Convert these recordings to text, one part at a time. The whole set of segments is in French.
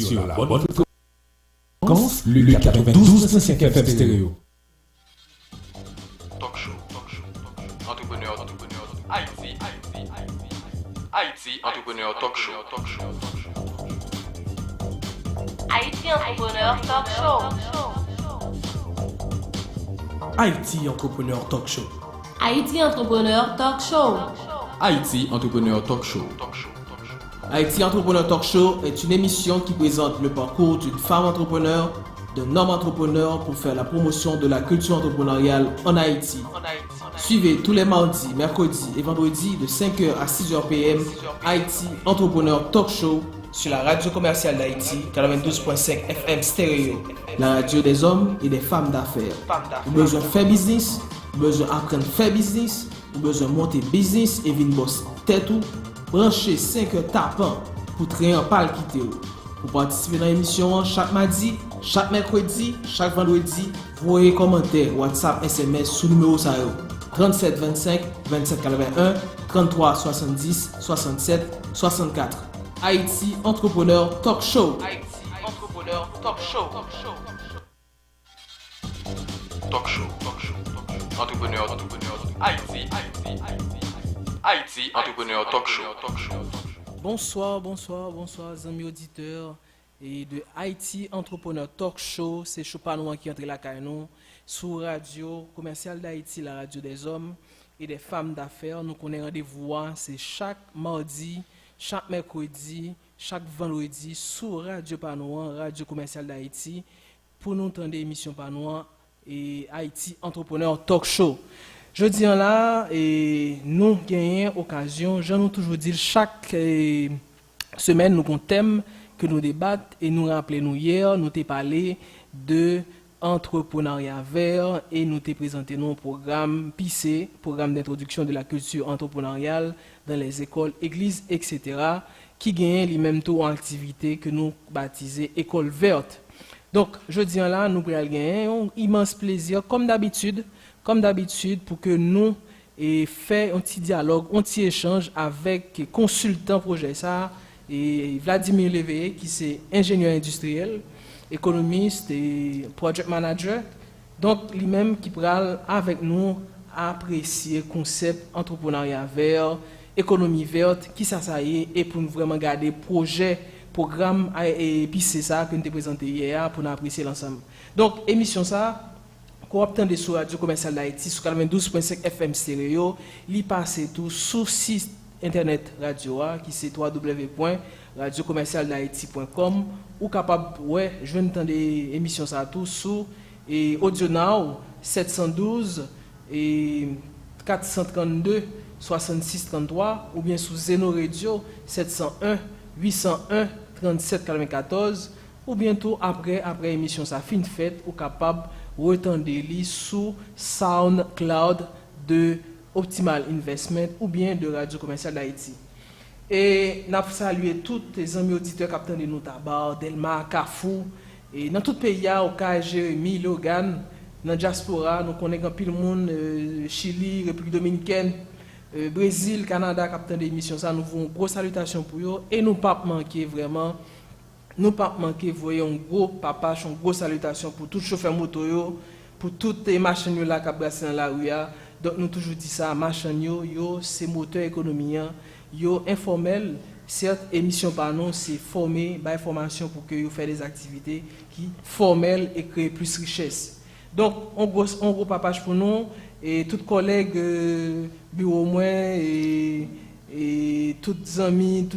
sur la bonne fréquence, le 92.5 FM stéréo. Talk show. Entrepreneur. Haïti, entrepreneur talk show. Haïti Entrepreneur Talk Show. Haïti Entrepreneur Talk Show. Haïti Entrepreneur Talk Show. Haïti entrepreneur talk show. Haïti Entrepreneur Talk Show est une émission qui présente le parcours d'une femme entrepreneur, d'un homme entrepreneur pour faire la promotion de la culture entrepreneuriale en Haïti. Suivez tous les mardis, mercredis et vendredis de 5h à 6h PM Haïti Entrepreneur Talk Show sur la radio commerciale d'Haïti 92.5 FM stéréo, la radio des hommes et des femmes d'affaires. Vous besoin de faire business, vous besoin d'apprendre à faire business, vous besoin de monter business et venir boss tête ou branchez 5h tapant pour traiter un pal quitter. Pour participer dans l'émission chaque mardi, chaque mercredi, chaque vendredi, voyez commentaires WhatsApp, SMS sous numéro 37 25 27 81 33 70 67 64. Haïti Entrepreneur Talk Show. Talk show. Entrepreneur. Haïti entrepreneur talk show. Bonsoir, amis auditeurs et de Haïti Entrepreneur Talk Show. C'est Chopanois qui entre la canon sous radio commerciale d'Haïti, la radio des hommes et des femmes d'affaires. Nous connaissons rendez-vous, c'est chaque mardi, chaque mercredi, chaque vendredi sous radio Panois, radio commerciale d'Haïti, pour nous entendre l'émission Panois et Haïti Entrepreneur Talk Show. Je dis là, et nous gagnons occasion, j'en ai toujours dit, chaque semaine, nous avons un thème que nous débattons et nous rappelons hier, nous avons parlé de entrepreneuriat vert et nous avons présenté nos programmes PICE, programme d'introduction de la culture entrepreneuriale dans les écoles, églises, etc., qui gagnent les mêmes taux en activité que nous baptisons école verte. Donc, je dis là, nous allons gagner un immense plaisir, comme d'habitude, pour que nous fassions un petit dialogue, un petit échange avec consultant projet ça, et Vladimir Léveillé, qui est ingénieur industriel, économiste et project manager. Donc, lui-même qui pourra avec nous apprécier le concept entrepreneuriat vert, économie verte, qui ça y est, et pour nous vraiment garder projet, programme, et puis c'est ça que nous avons présenté hier pour nous apprécier l'ensemble. Donc, émission ça, qu'on obtient sur Radio Commerciale d'Haïti, sur 92.5 FM stéréo, il passe tout sur site internet radio, qui c'est www.radiocommercialdahaïti.com, ou capable, je vais entendre émission ça tout sur Audio Now 712 et 432 66 33, ou bien sur Zeno Radio 701 801 37 94, ou bientôt après émission ça fin faite, ou capable retendre sur SoundCloud de Optimal Investment ou bien de Radio Commerciale d'Haïti. Et nous saluons tous les amis auditeurs qui attendent nous tabac, Delma, Carrefour, et dans tout le pays, au cas Jérémy, Logan, dans la diaspora, nous connaissons plus le monde, Chili, République Dominicaine, Brésil, Canada, qui attendent l'émission, ça nous avons une grosse salutation pour eux, et nous ne pas manquer vraiment. Nous pas manquer voyons un gros papa, une grosse salutation pour tout chauffeur moto, pour toutes les machines là qui brassent dans la rue. Donc nous toujours dit ça, machine yo c'est moteur économique, yo informel, certes émission par nous c'est former, ba information pour que yo faire des activités qui formelles et créer plus richesse. Donc on gros papage pour nous et tous collègues bureau moins et toutes amis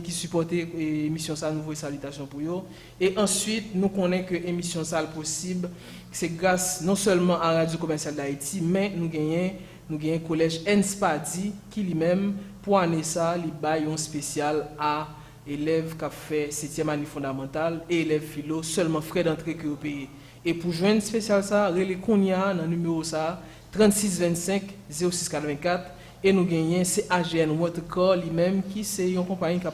qui supportent l'émission ça, nous voyons salutations pour eux. Et ensuite, nous connaissons que l'émission ça possible, c'est grâce non seulement à Radio Commerciale d'Haïti, mais nous gagnons le collège Enspadi qui lui-même, pour année ça, il baille un spécial à élèves qui ont fait 7e année fondamentale et élèves philo, seulement frais d'entrée qui ont payé. Et pour joindre spécial ça, relais Kounia dans le numéro ça, 36 25 06 84. Et nous gagnons CAGN Watercar lui-même qui c'est une compagnie qui a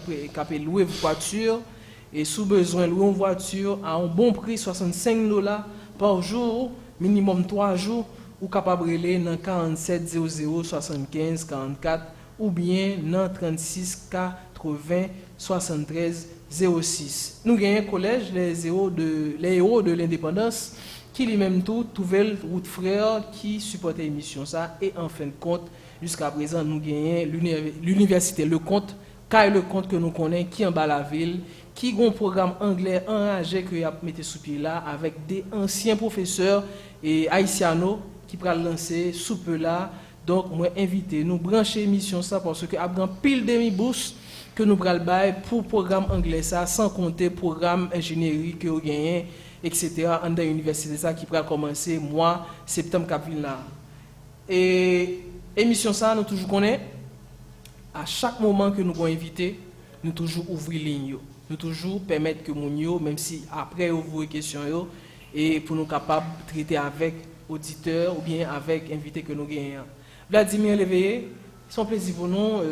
loué une voiture et sous besoin de louer une voiture à un bon prix $65 par jour, minimum 3 jours, ou capable de aller dans 47 00 75 44 ou bien dans 36 80 73 06. Nous gagnons un collège, les héros de l'indépendance, qui lui-même tout trouvé route frère qui supportait l'émission ça. Et en fin de compte, jusqu'à présent, nous gagnons l'université Le Comte, car le Comte que nous connaissons, qui en bas la ville, qui a un programme anglais enragé que a mis sous pied là, avec des anciens professeurs et haïtianos qui pourraient lancer sous peu là. Donc, moi, invité, nous brancher l'émission ça parce que après pile demi-bourse que nous prenons pour le programme anglais ça, sans compter programme ingénierie que vous gagnez, etc. dans l'université ça qui pourra commencer mois septembre capville là. Et émission ça, nous toujours connaît. À chaque moment que nous avons invité, nous toujours ouvrir ligne. Nous toujours permettre que mon yo, même si après ouvrir question yo, et pour nous capables de traiter avec auditeurs ou bien avec invités que nous gagnons. Vladimir Léveillé, c'est un plaisir pour nous.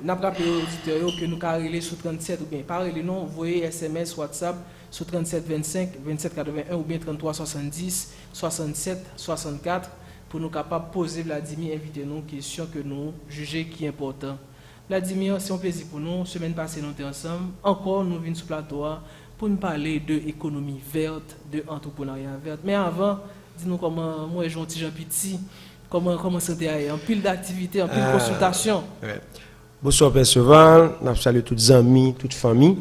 Nous avons rappelé aux auditeurs que nous carrelons sur 37 ou bien parlez nous, envoyez SMS, WhatsApp sur 37 25 27 81 ou bien 33 70 67 64 pour nous capables de poser Vladimir, inviter nous questions que nous jugeons qui est important. Vladimir, c'est un plaisir pour nous. Semaine passée, nous étions ensemble. Encore, nous venons sur le plateau pour nous parler de économie verte, de entrepreneuriat vert. Mais avant, dis-nous comment, moi, gentil Jean Petit, comment santé en pile d'activités, en pile de consultations. Ouais. Bonsoir, Perceval. Nous saluons tous les amis, toutes les familles.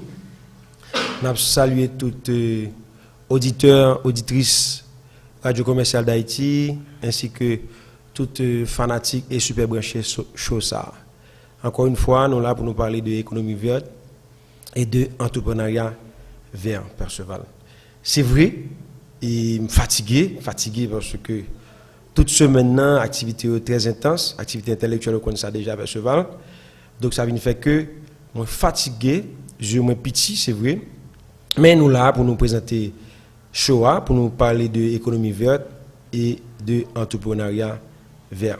Nous saluons toutes les auditeurs, auditrices Radio Commerciale d'Haïti, ainsi que toutes les fanatiques et super branchés Chosa. Encore une fois, nous sommes là pour nous parler de l'économie verte et de l'entrepreneuriat vert, Perceval. C'est vrai, et fatigué parce que toute semaine, activité très intense, activité intellectuelle, on connaît ça déjà, Perceval. Donc ça vient faire que je suis fatigué, je suis petit, c'est vrai, mais nous sommes là pour nous présenter Shoah, pour nous parler de l'économie verte et de l'entrepreneuriat vert.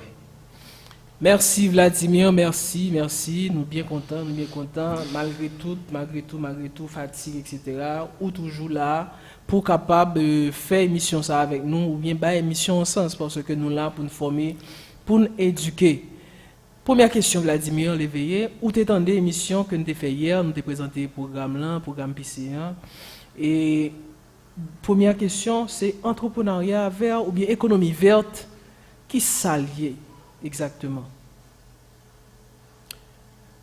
Merci Vladimir, merci, nous bien contents, malgré tout, fatigue, etc. Ou toujours là pour capable de faire émission ça avec nous, ou bien émission en sens parce que nous là pour nous former, pour nous éduquer. Première question Vladimir Léveillé, où t'étendais l'émission que nous avons fait hier, nous avons présenté le programme PCA. Et première question, c'est entrepreneuriat vert ou bien économie verte, qui s'allie exactement?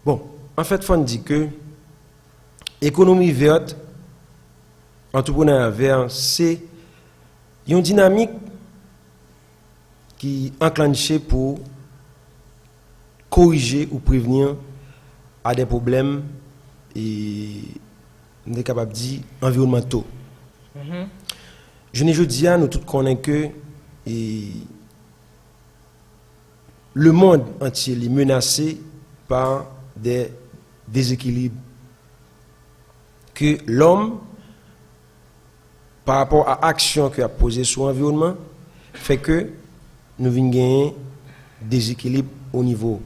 Bon, en fait, on dit que l'économie verte, entrepreneuriat vert, c'est une dynamique qui est enclenchée pour corriger ou prévenir à des problèmes et on est capable de dire environnementaux. Je ne dis à nous tous connaissons que le monde entier est menacé par des déséquilibres que l'homme, par rapport à l'action qu'il a posée sur l'environnement, fait que nous venons gagner des équilibres au niveau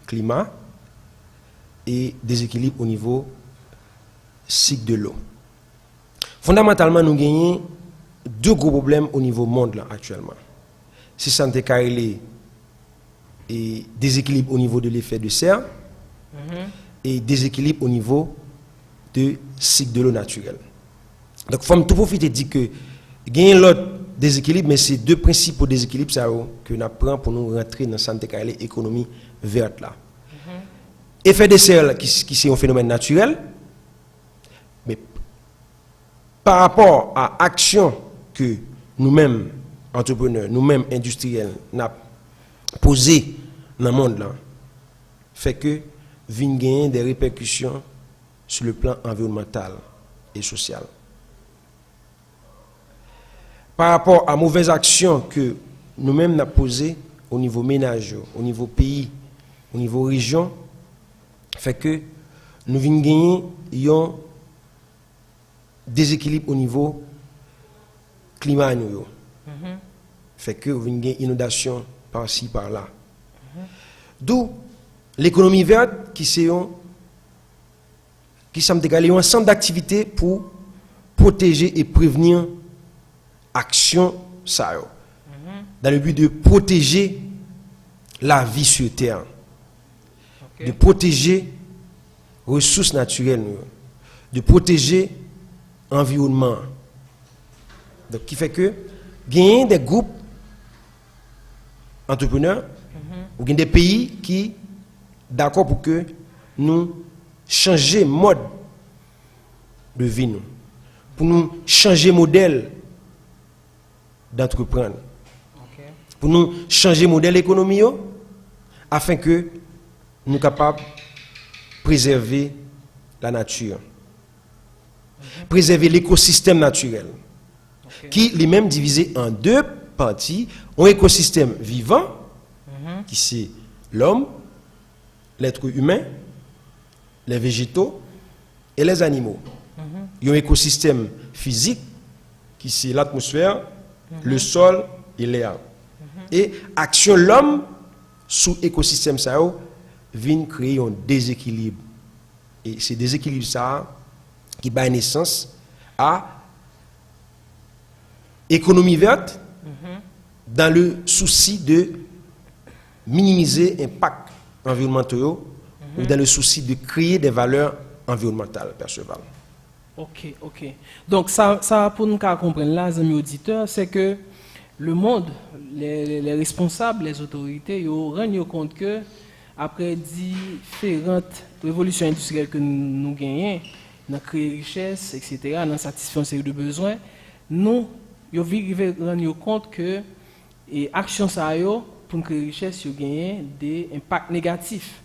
climat et des équilibres au niveau cycle de l'eau. Fondamentalement, nous gagnons deux gros problèmes au niveau monde là, actuellement. Si ça n'était qu'à et déséquilibre au niveau de l'effet de serre et déséquilibre au niveau de cycle de l'eau naturelle. Donc, il faut tout profiter de dire que il y a l'autre déséquilibre, mais c'est deux principaux déséquilibres que nous apprenons pour nous rentrer dans cette économie verte là. Effet de serre qui c'est un phénomène naturel, mais par rapport à l'action que nous-mêmes, entrepreneurs, nous-mêmes industriels, n'a posé dans le monde là, fait que vient gagner des répercussions sur le plan environnemental et social. Par rapport à mauvaises actions que nous-mêmes n'a posées au niveau ménage, au niveau pays, au niveau région, fait que nous venons gagner un déséquilibre au niveau climat. Fait que nous venons gagner inondation par-ci, par-là. D'où l'économie verte qui semble égaler un ensemble d'activités pour protéger et prévenir action ça dans le but de protéger la vie sur terre, de protéger les ressources naturelles, de protéger l'environnement. Donc, qui fait que, il y a des groupes entrepreneurs, ou il y a des pays qui d'accord pour que nous changer mode de vie, nous, pour nous changer modèle d'entreprendre, pour nous changer modèle économique, afin que nous soyons capables de préserver la nature, préserver l'écosystème naturel, qui lui-même divisé en deux parties, un écosystème vivant, qui c'est l'homme, l'être humain, les végétaux et les animaux. Il y a un écosystème physique, qui c'est l'atmosphère, le sol et l'air. Et action l'homme sous écosystème ça vient créer un déséquilibre. Et c'est déséquilibre ça qui donne naissance à économie verte dans le souci de minimiser l'impact environnemental ou dans le souci de créer des valeurs environnementales, Perceval. Ok. Donc, ça pour nous comprendre là, les amis auditeurs, c'est que le monde, les responsables, les autorités, ils rendent compte que après différentes révolutions industrielles que nous gagnons, dans créer richesse, etc., dans satisfaire une série de besoins, nous, ils rendent compte que et action ça pour créer richesse, ils gagnent des impacts négatifs.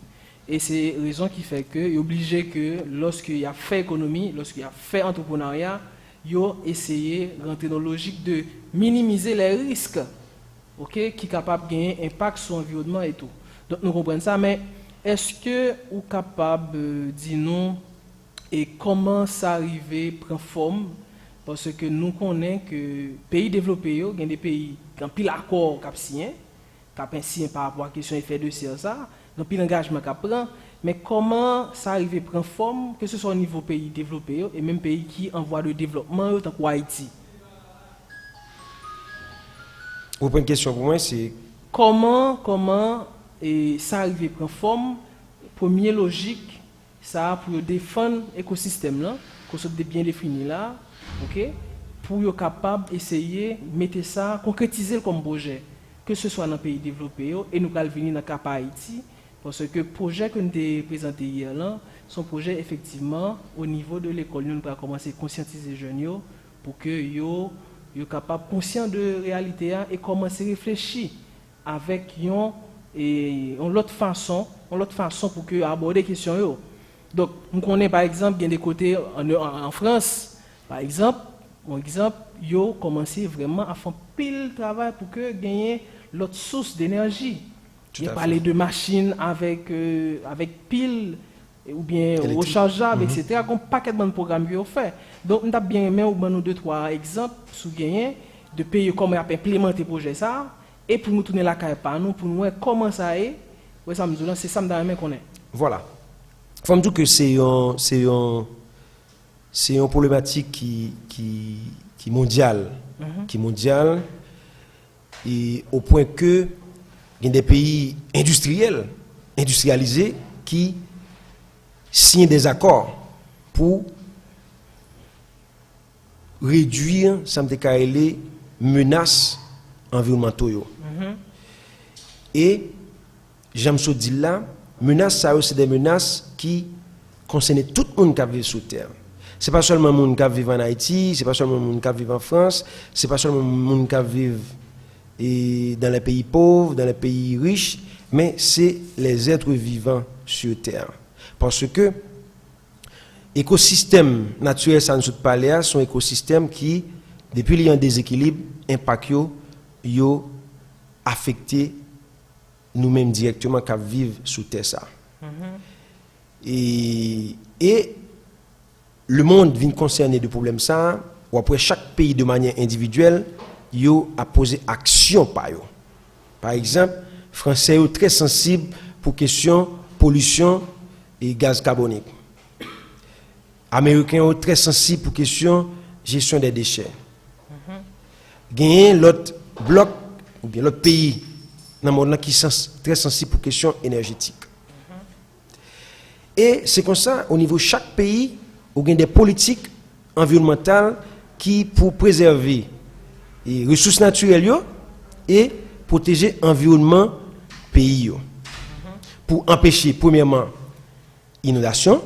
Et c'est la raison qui fait que est obligé que lorsqu'il y a fait économie, lorsqu'il y a fait entrepreneuriat, il a essayé de rentrer dans la logique de minimiser les risques, qui est capable de gagner un impact sur l'environnement et tout. Donc nous comprenons ça, mais est-ce que vous êtes capable de dire nous et comment ça arrive prend forme? Parce que nous connaissons que les pays développés, il y a des pays qui ont pile accord qui ont signé par rapport à la question effet de serre ça. Donc, il l'engagement qu'on prend, mais comment ça arrive à prendre forme, que ce soit au niveau pays développé et même pays qui en voie de développement, tant qu'Haïti. Vous prenez une question pour moi, c'est comment ça arrive à prendre forme, première logique, ça pour défendre l'écosystème là, qu'on soit bien défini là, pour être capable d'essayer de mettre ça, concrétiser comme projet, que ce soit dans les pays développés et nous allons venir dans le cas Haïti. Parce que le projet que nous avons présenté hier, son projet effectivement au niveau de l'école, nous allons commencer à conscientiser les jeunes pour qu'ils soient capables, conscients de la réalité et commencer à réfléchir avec une autre façon pour aborder les questions. Donc, nous connaissons par exemple, il y a des côtés en France, par exemple, ils ont commencé vraiment à faire pile de travail pour que gagner l'autre source d'énergie. Il parler de machines avec pile ou bien rechargeable, etc. Comme paquet de programmes qu'ils ont fait. Donc, nous avons bien aimé ou nous 2-3 exemples sous gagner de pays comment implémenter le projet ça et pour nous tourner la caille par nous pour nous voir comment ça est. Ouais, ça me dit c'est ça me donne qu'on est. Voilà. Il faut me dire que c'est une problématique qui mondiale, et au point que il y a des pays industrialisés qui signent des accords pour réduire les menaces environnementales. Et j'aime ce dire là, menaces, ça c'est des menaces qui concernent tout le monde qui vit sur Terre. Ce n'est pas seulement le monde qui vit en Haïti, ce n'est pas seulement le monde qui vit en France, ce n'est pas seulement le monde qui vit dans les pays pauvres, dans les pays riches, mais c'est les êtres vivants sur Terre. Parce que l'écosystème naturel, ça nous parle, sont écosystèmes qui, depuis qu'il y a un déséquilibre, impactent, affecté nous-mêmes directement qui vivent sur Terre. Ça. Et le monde vient concerner de problèmes ça, ou après chaque pays de manière individuelle, a posé action par eux. Par exemple, Français sont très sensibles pour question pollution et gaz carbonique. Américains sont très sensibles pour question gestion des déchets. Gagnez l'autre bloc ou bien l'autre pays dans le monde qui sont très sensibles pour question énergétique. Et c'est comme ça, au niveau de chaque pays, ou bien des politiques environnementales qui pour préserver les ressources naturelles yo, et protéger l'environnement pays yo. Pour empêcher premièrement inondation,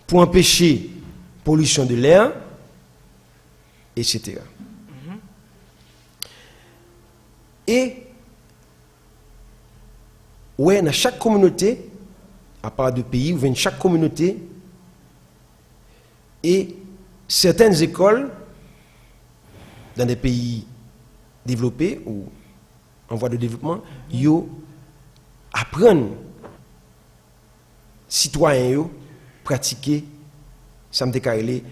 pour empêcher pollution de l'air, etc. Et ouais, dans chaque communauté, à part de pays, ou dans chaque communauté, et certaines écoles dans des pays développés ou en voie de développement, ils apprennent citoyens yo pratiquer ça me déclaré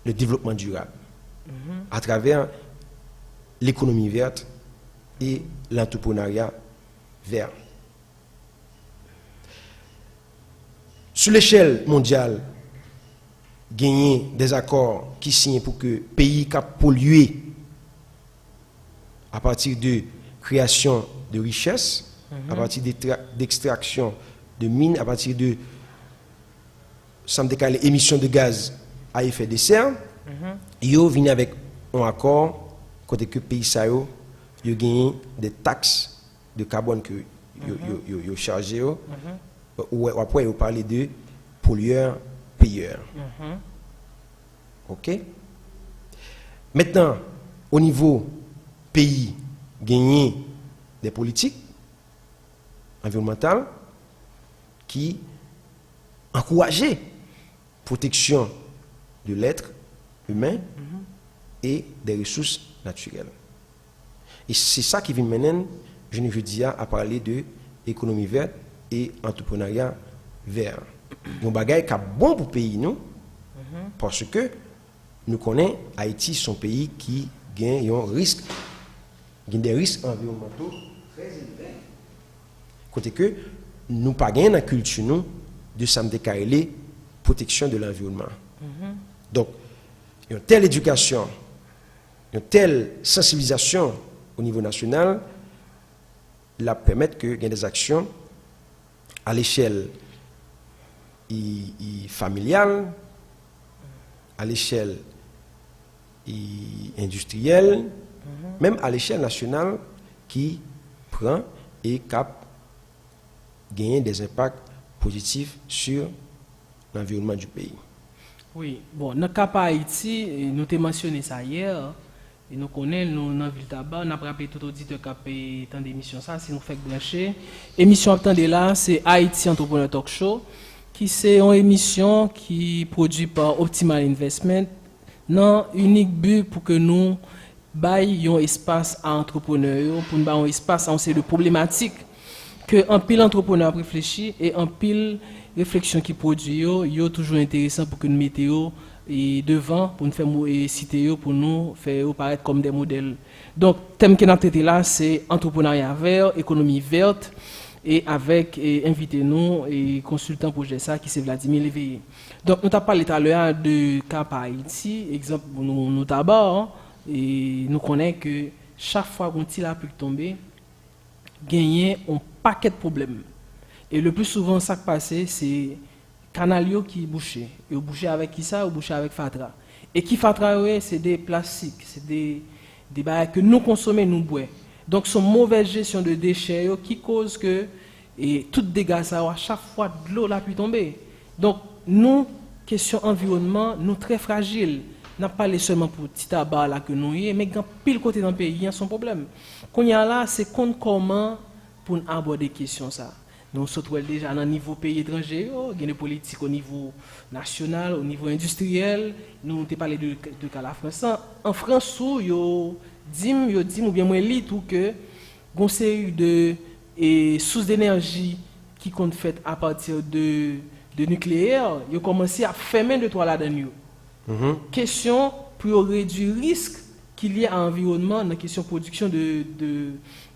le développement durable à travers l'économie verte et l'entrepreneuriat vert. Sur l'échelle mondiale, gagner des accords qui signent pour que pays qui pollué à partir de création de richesses, à partir d'extraction de mines, à partir de émissions de gaz à effet de serre, ils viennent avec un accord côté que pays ça yo gagne des taxes de carbone que yo chargé ou après vous parlez de pollueur payeur. OK? Maintenant, au niveau pays, gagner des politiques environnementales qui encouragent protection de l'être humain et des ressources naturelles. Et c'est ça qui vient maintenant, je ne veux dire, à parler de économie verte et entrepreneuriat vert. Un bagage qui est bon pour le pays, nous, parce que nous connaissons Haïti, son pays qui gagne un risque, des risques environnementaux très élevés. Côté que nous pas gagnons la culture nous de samedi protection de l'environnement. Donc, une telle éducation, une telle sensibilisation au niveau national, la permettre que y ait des actions à l'échelle familiale, à l'échelle industrielle, même à l'échelle nationale qui prend et cap gagner des impacts positifs sur l'environnement du pays. Oui, bon, dans le cas Haïti, nous avons mentionné ça hier, et nous connaissons, nous, dans la ville tabac, on a rappelé tout auditeur qui a payé tant d'émissions, ça, si nous faisons brancher. Émission attendez là, c'est Haïti Entrepreneur Talk Show, qui c'est une émission qui produit par Optimal Investment, dans unique but pour que nous baillons un espace à entrepreneurs, pour nous bailler un espace à un série de problématiques que un pile entrepreneur réfléchit et un pile réflexion qui produit yo toujours intéressant pour que nous mettions et devant pour nous faire citer pour nous faire paraître comme des modèles. Donc thème que nous traité là c'est entrepreneuriat vert, économie verte et avec invité nous et consultant projet ça qui c'est Vladimir Léveillé. Donc nous t'a parlé tout à l'heure de cas Haïti, exemple nous tabac et nous connaissons que chaque fois qu'on tire la pluie tomber gagner un paquet de problèmes. Et le plus souvent, ça qui passe, c'est canalio qui est bouché. Et bouché avec qui ça? Bouché avec Fatra. Et qui Fatra, c'est des plastiques, c'est des barres que nous consommons, nous boivons. Donc, c'est une mauvaise gestion de déchets qui cause que tout dégâts, ça, à chaque fois, de l'eau là puis tomber. Donc, nous, question environnement, nous très fragiles. N'a pas parlé seulement pour petit tabac là que nous y mais dans pile côté dans le pays, il y a son problème. Qu'on y a là, c'est comment pour aborder question ça. Nous sommes déjà dans le niveau pays étranger, il y a des politiques au niveau national, au niveau industriel. Nous avons parlé de la France. En France, il y a dit ou bien moi lit tout que une série de sources d'énergie qui sont faites à partir de nucléaire, ils ont commencé à fermer de toiles là-dedans. Question pour réduire le risque qu'il y a à l'environnement dans la question de production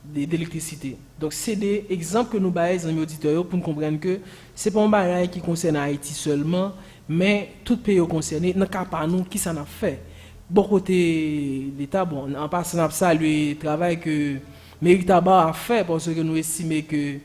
d'électricité. Donc, c'est des exemples que nous baillons dans les auditeurs pour nous comprendre que ce n'est pas un barrage qui concerne Haïti seulement, mais tout pays concerné. Dans le cas par nous, qui s'en a fait? Bon côté l'État, bon, en passant à ça, le travail que Mairie Tabac a fait parce que nous estimons que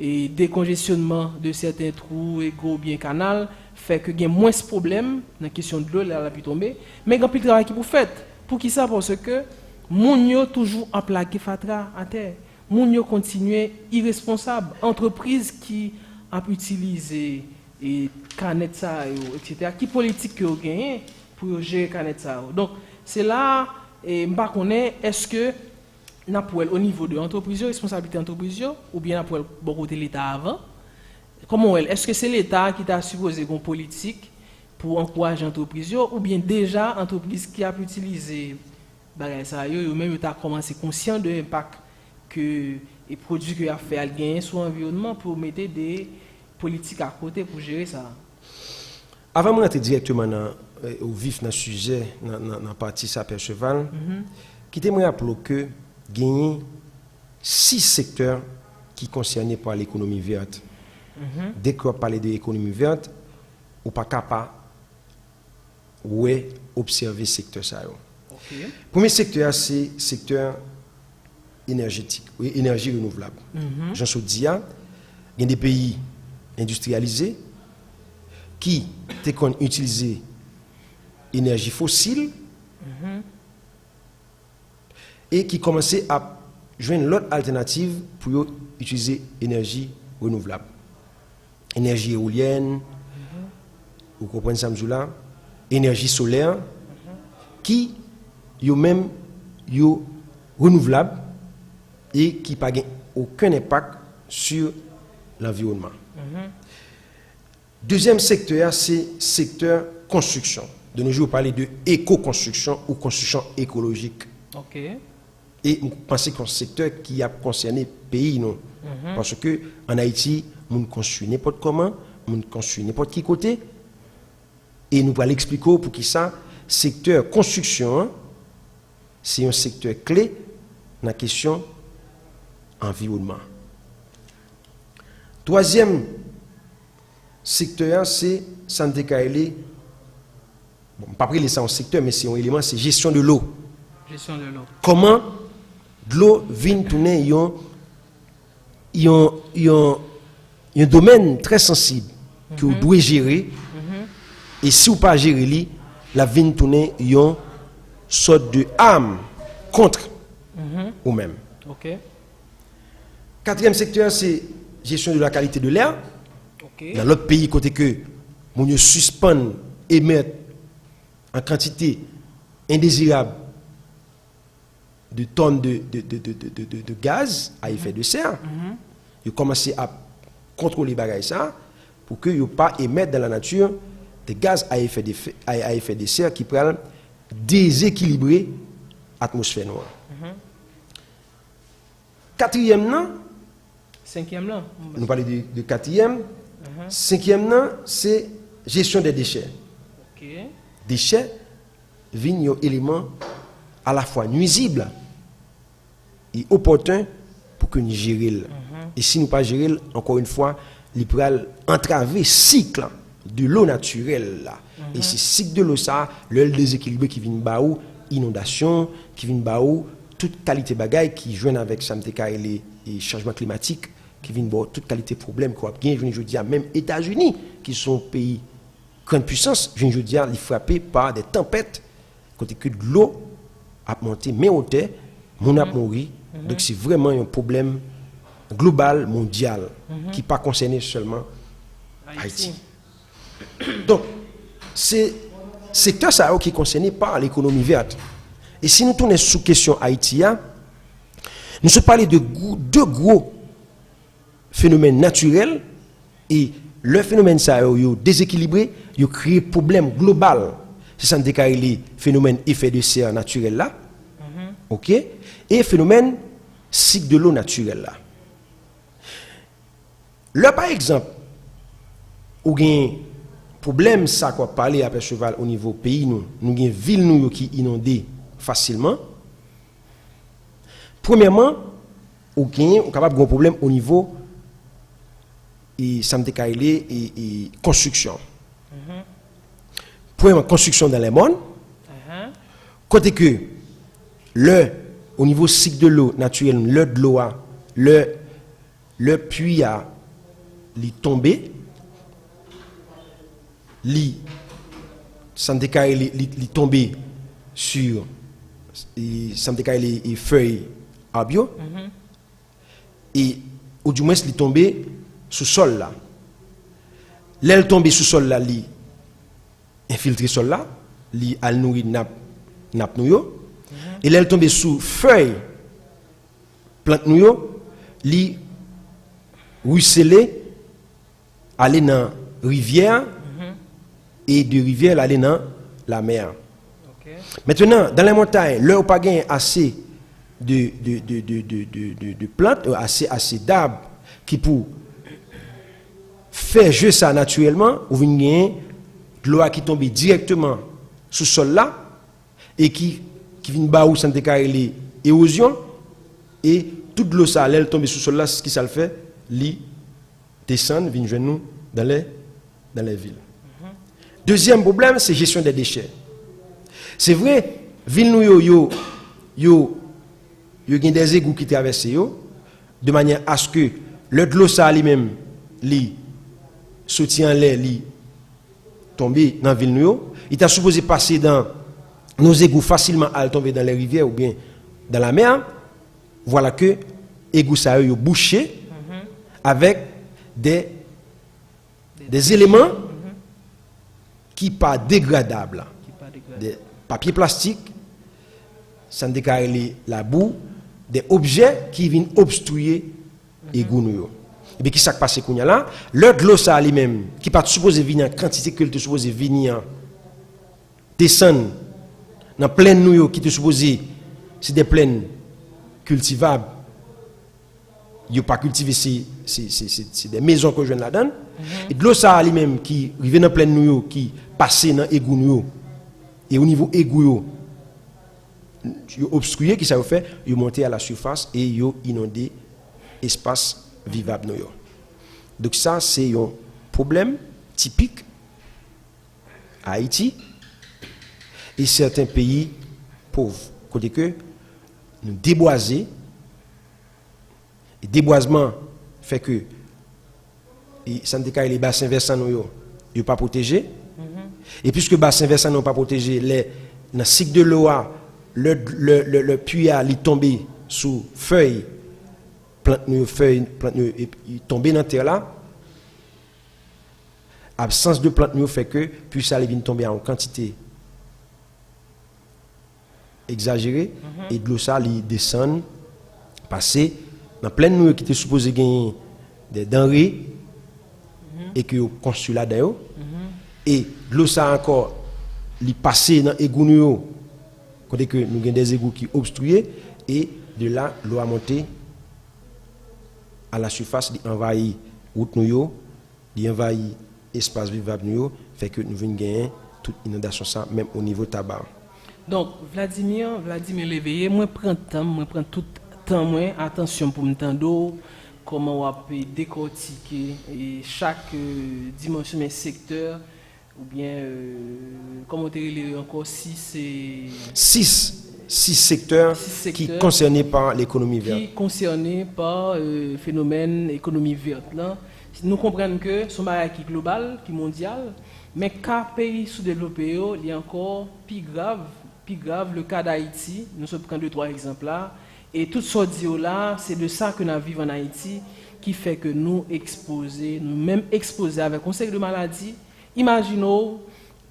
et décongestionnement de certains trous, égaux, bien canal, fait que il y a moins de problèmes dans la question de l'eau, là, pu tomber. Mais il y a plus de travail qui vous faites. Pour qui ça? Parce que moun yo toujours en plaqué fatra à terre. Moun yo continue irresponsable. Entreprise qui a utilisé et canette ça, etc. Qui politique que vous gagnez pour gérer canette ça. Donc, c'est là, et je connais, est-ce que au niveau de l'entreprise, responsabilité d'entreprise, ou bien bon côté l'État avant? Comment est-ce que c'est l'État qui t'a supposé une politique pour encourager l'entreprise, ou bien déjà l'entreprise qui a utilisé ça, ou même tu as commencé conscient de l'impact que les produits que a fait à gagner sur l'environnement pour mettre des politiques à côté pour gérer ça? Avant de rentrer directement au vif dans le sujet, dans la partie Sapeur Cheval, qui te me rappelle que gagner 6 secteurs qui sont concernés par l'économie verte. Dès qu'on parle de l'économie verte, on n'est pas capable d'observer ce secteur. Le premier secteur, c'est le secteur énergétique, énergie renouvelable. J'en ai dit, il y a des pays industrialisés qui utilisent l'énergie fossile et qui commençaient à joindre l'autre alternative pour utiliser l'énergie renouvelable. Énergie éolienne, vous comprenez ça, là, énergie solaire, qui est même renouvelable et qui n'a aucun impact sur l'environnement. Deuxième secteur, c'est le secteur construction. De nos jours, on parle de éco-construction ou construction écologique. Et je pense que c'est un secteur qui a concerné le pays. Non? Parce qu'en Haïti, on construit n'importe comment, on construit n'importe qui côté. Et nous allons l'expliquer pour qui ça, secteur construction, c'est un secteur clé dans la question environnement. Troisième secteur, c'est santé kaélé. Bon, pas parler ça en secteur, mais c'est un élément, c'est gestion de l'eau. Gestion de l'eau. Comment de l'eau vient tourner un domaine très sensible que vous devez gérer. Et si vous ne pas gérer, la vient tourner une sorte de arme contre vous-même. Quatrième secteur, c'est gestion de la qualité de l'air. Dans l'autre pays, côté que nous suspend émettre en quantité indésirable de tonnes de gaz à effet de serre, ils commencent à contrôler les bagages pour que ne pas émettre dans la nature des gaz à effet de serre qui pourraient déséquilibrer l'atmosphère noire. Quatrième, non? Cinquième, non? Nous parlons de quatrième. Cinquième, non, c'est gestion des déchets. Déchets viennent un élément à la fois nuisible et opportun pour que nous gérions. Et si nous ne pas gérer, encore une fois, il pourrait entraver le cycle de l'eau naturelle. Là. Et ce cycle de l'eau, ça, le déséquilibre qui vient de inondation, qui vient de toute qualité de bagaille qui joue avec les changements climatiques, qui viennent de toute qualité de problème qu'on a bien, je dis, même États-Unis, qui sont pays grande puissance, je dis, ils frappés par des tempêtes, côté que de l'eau a monté, mais au terre, mon a mouru. Donc c'est vraiment un problème global, mondial, qui n'est pas concerné seulement Haïti. Donc, c'est secteur ça qui est concerné par l'économie verte. Et si nous tournons sous question Haïti, nous se parlons de deux gros phénomènes naturels et le phénomène ça déséquilibré, il crée un problème global. C'est ça le phénomène effet de serre naturel là. OK? Et phénomène cycle de l'eau naturel là. Là par exemple, ou gain problème ça quoi parler après cheval au niveau pays nous gain ville nous qui inondée facilement. Premièrement, ou capable de problème au niveau et construction. Premièrement, construction dans les mondes. Côté que au niveau cycle de l'eau naturel, le de l'eau, le le puits a tombé, ça me tombé sur ça me les feuilles à bio et ou du moins il tombé sous sol là. L'aile tombé sous sol là, li infiltré sol là, li al nourri nappe nou yo. Et l'aile tombé sous feuille plante nou yo, li ruisselé aller dans rivière et de rivière aller dans la mer. Maintenant, dans les montagnes, là où pas gain assez de plantes, assez d'arbres qui pour faire jouer ça naturellement, ou venir de l'eau qui tombe directement sous sol là et qui vient bas où ça décarrer l'érosion et toute l'eau ça elle tombe sous sol là, ce qui ça le fait, li descend vient joindre nous dans les villes. Deuxième problème, c'est gestion des déchets. C'est vrai, ville nous yo gen des égouts qui traversent yo de manière à ce que le de l'eau ça lui-même li sorti en l'air li tomber dans ville nous yo, il t'a supposé passer dans nos égouts facilement à tomber dans les rivières ou bien dans la mer. Voilà que égouts ça yo bouché avec des éléments qui pas dégradables, des papiers plastiques, ça ne décale la boue, des objets qui viennent obstruer l'égout nous. Et bien qui s'est passé qu'on y a là, le de l'eau ça lui-même qui pas supposé venir en quantité que te supposé venir descendre dans plaine nous qui te supposé c'est des plaines cultivables. Yo pas cultivé c'est des maisons que je la donne et de l'eau ça lui-même qui arrive dans plaine nous qui passer dans égout nous et au niveau égout yo obstrué qui ça veut faire yo monter à la surface et yo inonder espace vivable nous. Donc ça c'est un problème typique à Haïti et certains pays pauvres côté que nous déboiser et déboisement fait que ça ne décale les bassins versants nous yo pas protégé et puisque bassins versants non pas protégé les dans cycle de l'eau le puits a tombé sous feuilles plante et tomber dans terre là. Absence de plante fait que puis ça vient tomber en quantité exagérée et de l'eau ça descend passer dans pleine nuit qui était supposé gagner des denrées et que construit là dedans et de l'eau ça encore li passer dans égout nous côté que nous avons des égouts qui obstrués et de là l'eau a monté à la surface, il envahit route nous, il envahit espace vivable nous, fait que nous venons gagner toute inondation ça même au niveau tabac. Donc Vladimir Léveillé, moi prends tout temps moins attention pour m'entendre comment on peut décortiquer chaque dimension mais secteur ou bien comment on encore six secteurs qui sont concernés par l'économie verte. Qui sont concernés par le phénomène économie verte. Là. Nous comprenons que c'est un bagage qui est global, qui est mondial, mais qu'un pays sous-développé, il y a encore plus grave le cas d'Haïti. Nous sommes prenons 2-3 exemples là. Et tout ce dit là, c'est de ça que nous vivons en Haïti, qui fait que nous même exposés avec un conseil de maladie. Imaginons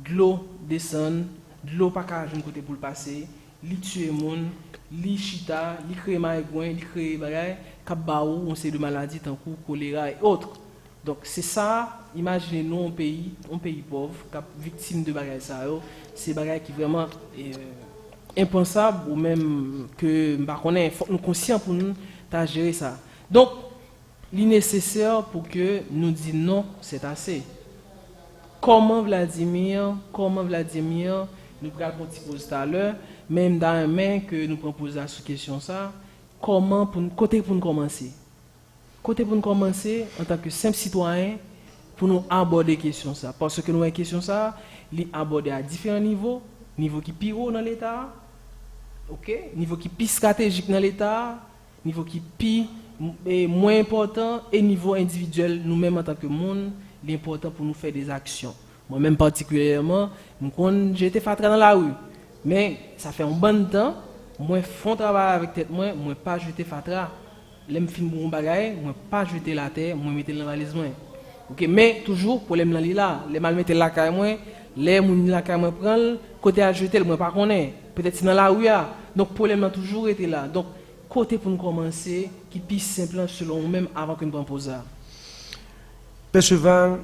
de l'eau descend, de l'eau pas qu'à un côté pour le passer. Li tue moun, li chita, li crée maïgouin, li crée bagay, kabaou, on sait de maladies tant que choléra et autres. Donc c'est ça, imaginez-nous un pays pauvre, victime de bagay ça, c'est bagay qui vraiment impensable ou même que faut nous conscients pour nous ta gérer ça. Donc il est nécessaire pour que nous disions non, c'est assez. Comment Vladimir, nous allons poser tout à l'heure, même dans un main que nous proposons sur question ça, comment côté pour nous commencer en tant que simple citoyen pour nous aborder question ça parce que nous avons question ça, les aborder à différents niveaux, niveau qui pire dans l'état, OK, niveau qui plus stratégique dans l'état, niveau qui plus et moins important et niveau individuel nous-mêmes en tant que monde, l'important pour nous faire des actions. Moi-même particulièrement, j'étais fatra dans la rue, mais ça fait un bon temps, moi font travail avec tête moi pas jeter fatra. L'aime fin bon bagaille, moi pas jeter la terre, moi mettre dans valise moi. OK, mais toujours problème là, les mal mettre la caille moi, les moun la caille moi prendre, côté à jeter moi pas connaît. Peut-être si dans la rue donc problème a toujours été là. Donc côté pour nous commencer qui plus simple selon nous-même avant que nous prenions pause. Perceval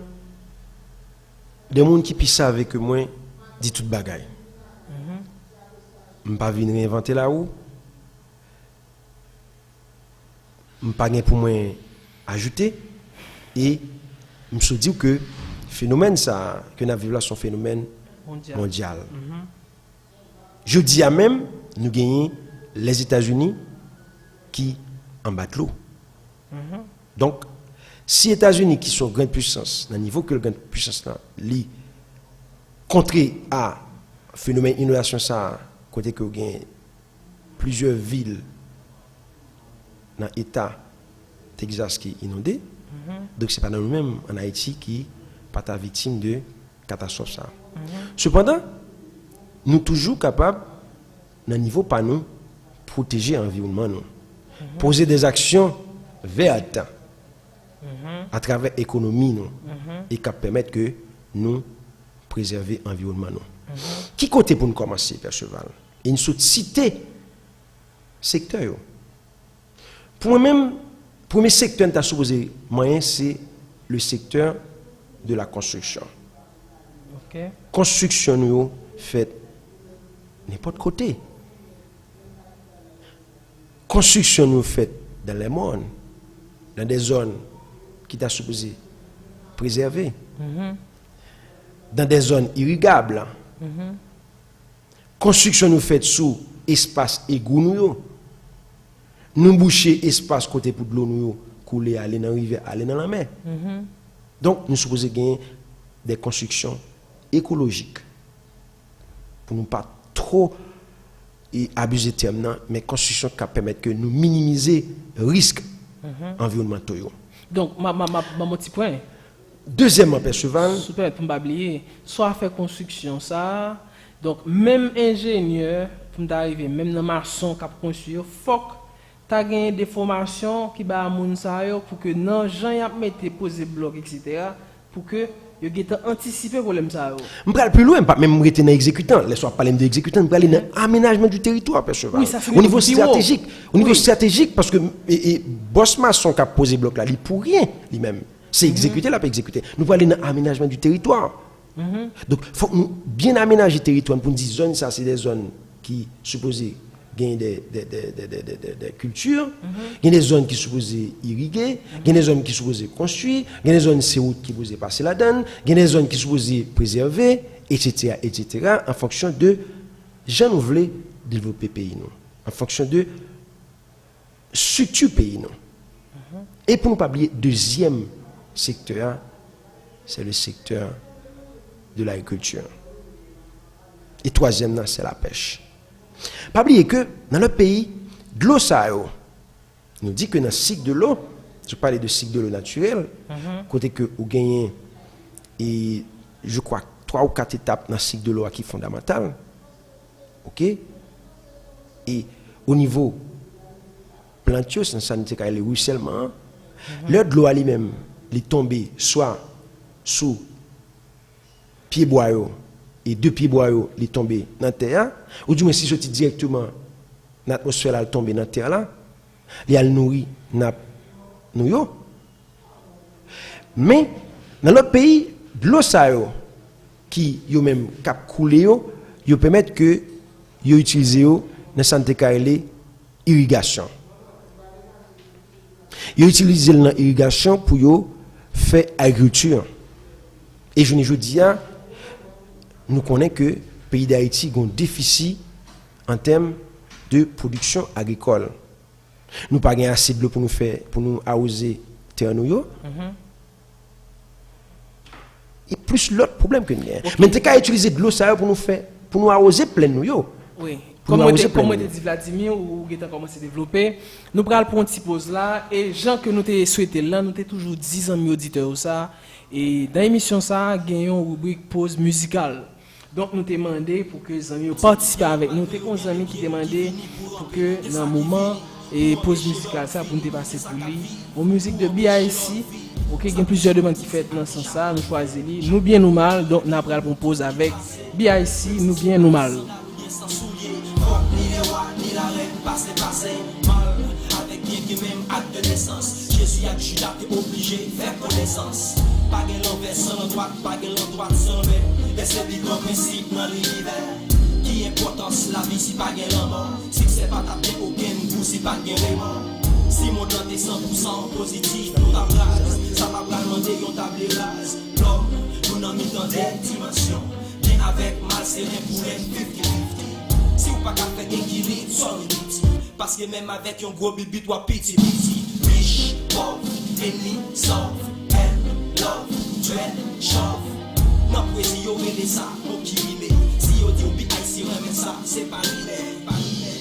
des gens qui pissent avec moi dit toute bagaille. Je ne pas venir réinventer la roue. Je ne pas pour moi ajouter et je me dis que le phénomène ça que nous vivons là son phénomène mondial. Je dis à même nous gagnons les États-Unis qui en battent l'eau. Donc si les États-Unis qui sont grande puissance, dans le niveau que le grande puissance là, li contré à phénomène inondation ça côté que gagne plusieurs villes dans l'état Texas qui est inondé. Donc c'est pas dans nous-mêmes en Haïti qui pas ta victime de catastrophe ça. Cependant, nous toujours capables dans niveau pas nous protéger l'environnement nous. Poser des actions vertes à travers l'économie nous et qui permettent que nous préserver l'environnement nous. Qui côté pour nous commencer Perceval? Et une cité secteur. Pour moi-même, premier secteur que tu as supposé moyen, c'est le secteur de la construction. OK. Construction nous fait n'importe côté. Construction nous fait dans les mondes, dans des zones qui t'a supposé préserver, dans des zones irrigables. Construction nous fait sous espace égout nous boucher espace côté pour de l'eau nous couler aller dans la rivière aller dans la mer. Donc nous supposons gagner des constructions écologiques pour nous pas trop abuser terme mais construction qui permettent que nous minimiser risques environnementaux. Donc mon petit point. Deuxièmement Perceval, Super pour pas oublier, soit faire construction ça. Donc même ingénieur pour d'arriver même dans maçon qui construire faut t'as gagné des formations qui ba moun sa yo pour que non gens y a mettre poser bloc etc. pour que yo gete anticiper problème ça yo. On va plus loin pas même rester dans exécutant, laisse pas parler d'exécutant, on va aller dans aménagement du territoire Perceval. Oui, ça fait au niveau stratégique, stratégique parce que boss maçon qui a posé bloc là, il pour rien lui-même. C'est exécuter là pas exécuter. Nous va aller dans aménagement du territoire. Donc faut nous bien aménager le territoire pour nous dire zone ça c'est des zones qui supposées gagner des cultures, il y a des zones qui sont supposées irriguer, il y a des zones qui sont supposées construire, il y a des zones qui sont supposées passer la donne, il y a des zones qui sont supposées préserver, etc., en fonction de gens nous voulons développer pays nous, en fonction de structure pays nous. Et pour ne pas oublier, deuxième secteur, c'est le secteur de l'agriculture. Et troisième, c'est la pêche. Pas oublier que dans le pays, de l'eau ça nous dit que dans le cycle de l'eau, je parlais de cycle de l'eau naturel, côté que vous gagnez, et je crois 3 ou 4 étapes dans le cycle de l'eau qui sont fondamentales. OK? Et au niveau plantieux, ça nous dit qu'il y a le ruissellement. L'eau de l'eau elle-même, il est tombé soit sous pied bois et deux pieds bois les tomber dans la terre ou du moins si je dis directement l'atmosphère là tomber dans la terre là il a nourri nous mais dans l'autre pays de l'eau ça qui yo même cap couler yo permettre que yo utiliser dans santé carrelé irrigation yo utiliser dans irrigation pour yo faire agriculture et je ne dis pas nous connaissons que le pays d'Haïti a un déficit en termes de production agricole. Nous n'avons pas assez de l'eau pour nous arroser terre nous. Et plus l'autre problème que nous avons. Mais nous avons utilisé de l'eau pour nous arroser plein nous. Oui. Comme moi te dit Vladimir, ou qui a commencé à développer, nous prenons pour une petite pause là, et gens que nous t'ai souhaité là, nous t'ai toujours 10 amis auditeurs ça, et dans l'émission ça, gagnons une rubrique pause musicale. Donc nous t'ai demandé pour que les amis participent avec nous, t'es des amis qui demandé pour que dans un moment et pause musicale ça pour nous passer pour lui, en musique de BIC. Ok, il y a plusieurs demandes qui fait dans ce sens, nous choisissons nous bien nous mal, donc nous après on pause avec BIC, nous bien nous mal. Avec bien que même acte de naissance, Jésus a Judas t'es obligé de faire connaissance. Pas de l'envers sans la droite, pas de l'endroit sans le laissez les grands principes dans l'univers. Qui importance la vie si pas de la mort, si c'est pas taper aucun goût si pas de remords. Si mon temps est 100% positif, nous t'embrasse, ça va pas demander yon table rase. L'homme, nous n'en mettons des dimensions, bien avec mal c'est rien pour être 50-50. Si ou pas qu'à faire équilibre, soyez petit. Parce que même avec un gros bibi, toi petit. Riche, pauvre, ennemi, sauve, aime, love, dread, chauve. Non, poésie, y'aurait les ça, pour qui rime. Si y'au dit ou bi, si remet ça, c'est pas l'hiver, pas l'hiver.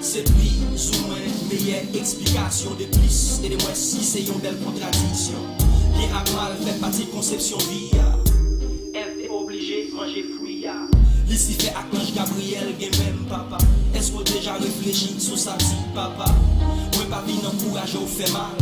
C'est plus ou moins meilleure explication de plus et de moins si c'est une belle contradiction. Bien à mal fait partie conception via. Elle est obligée de manger fouilla. L'ici fait à Clanche Gabriel, game même papa. Est-ce qu'on déjà réfléchi sur sa petite papa? Moi pas vine encourager ou fait mal.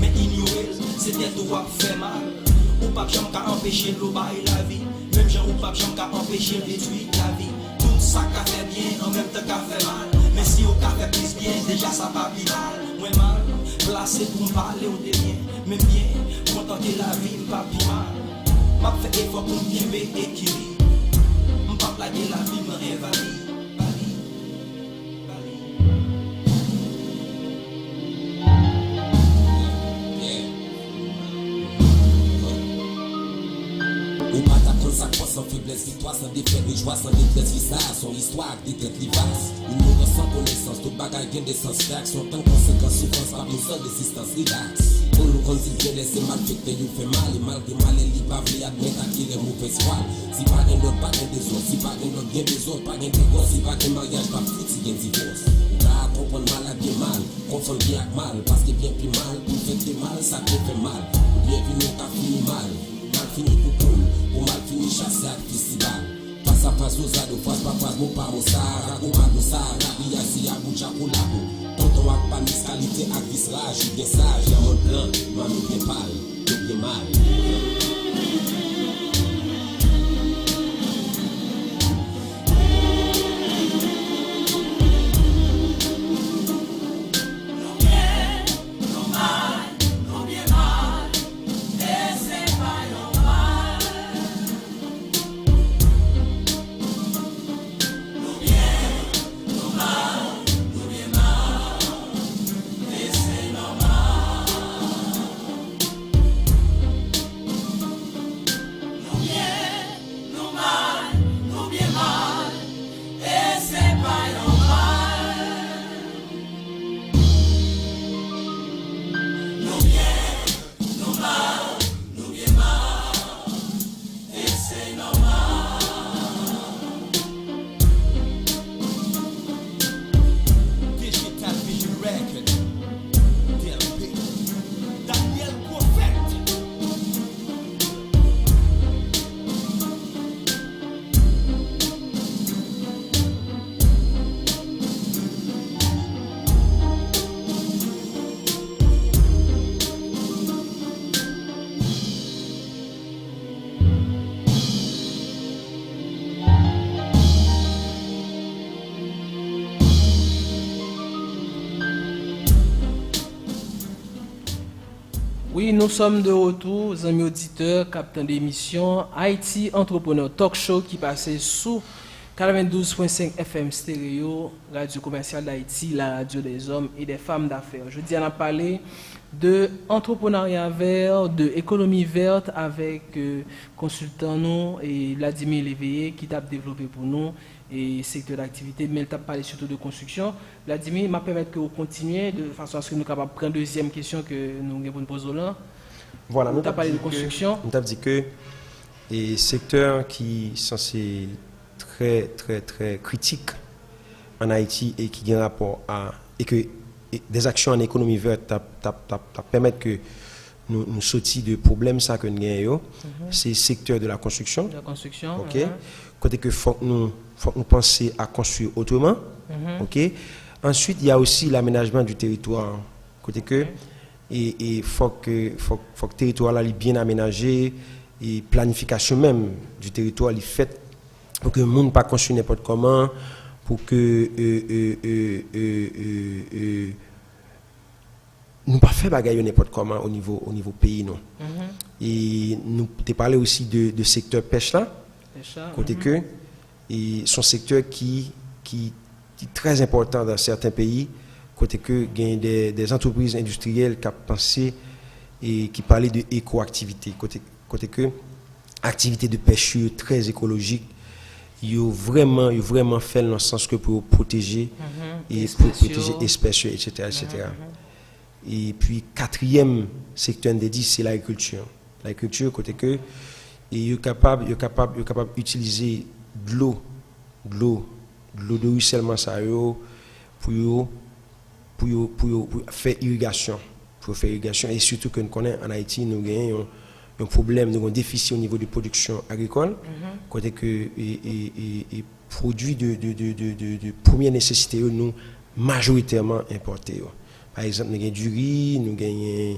Mais ignorer, c'était droit fait mal. Ou pas jamais qu'à empêcher l'eau bailler la vie. Même gens ou pas jamais qu'à empêcher détruire la vie. Tout ça qu'a fait bien en même temps qu'a fait mal. Mais si au café plus bien, déjà ça va bien mal. Moins mal, placé pour me parler au bien. Même bien, contenter la vie, m'pas plus mal. M'a fait effort pour me bien équilibre. M'pas plaguer la vie, m'invalide. Ou pas t'apprendre sa croix sans faiblesse, victoire sans défaite, ni joie sans détresse, visage, son histoire, des têtes livaces. Une mort sans connaissance, tout bagaille gain de sens, réaction, tant conséquence, souffrance, pas besoin d'assistance, relax. Pour nous conduire bien laisser mal fait, que nous fait mal, et malgré mal, elle n'y pas vle admettre à qui les mauvaises voies. Si pas un autre, pas un des autres, si pas un autre, bien des autres, pas un des gosses, si pas un mariage, pas foutu, si un divorce. Ou pas comprendre mal à bien mal, confondre bien avec mal, parce que bien plus mal, pour faire des mal, ça te fait mal. Ou bien venir t'as fini mal, mal fini pour tout. Ou mal fini chassé à festival. Passe à passe aux ados, face pas face, mon pas mon Sahara. Ou mal mon Sahara, bia si à bout pour la boue. Tonton ak pas mis qualité ak visage. J'y bien sage, y'a mon plan, moi nous bien pâle, nous bien mal. Oui, nous sommes de retour, amis auditeurs, capitaine d'émission Haïti Entrepreneur Talk Show qui passait sous 92.5 FM stéréo, radio commerciale d'Haïti, la radio des hommes et des femmes d'affaires. Je dis, on a parlé de entrepreneuriat vert, de économie verte avec consultant nous et Vladimir Léveillé qui t'a développé pour nous et secteur d'activité, mais il t'a parlé surtout de construction. Vladimir, m'a permettre que vous continuiez de façon à ce que nous soyons capables de prendre deuxième question que nous avons pour nous poser là. Voilà, nous avons parlé de construction. Nous avons dit que les secteurs qui sont censés très critique en Haïti et qui ont rapport à et que des actions en économie verte permettent que nous sortions de problèmes ça que nous avons, c'est le secteur de la construction. OK. Côté que faut que nous penser à construire autrement. OK. Ensuite, il y a aussi l'aménagement du territoire. Côté que et faut que le territoire là est bien aménagé et planification même du territoire est faite pour que le monde ne pas construire n'importe comment, pour que nous pas faire bagaille n'importe comment au niveau pays non. Et nous t'ai parlé aussi de secteur pêche là, côté que et son secteur qui est très important dans certains pays, côté que gagne des entreprises industrielles qui pensé et qui parlaient de éco-activité, côté que activité de pêche très écologique. Il a vraiment fait dans le sens que pour protéger et pour protéger espèces, etc. Et puis quatrième secteur dédié, c'est l'agriculture. L'agriculture côté que il est capable d'utiliser de l'eau de ruissellement ça pour faire irrigation, et surtout que nous connaissons en Haïti nous gagnons un problème, nous avons un déficit au niveau de production agricole, côté que et produits de première nécessité nous majoritairement importés. Par exemple, nous avons du riz, nous avons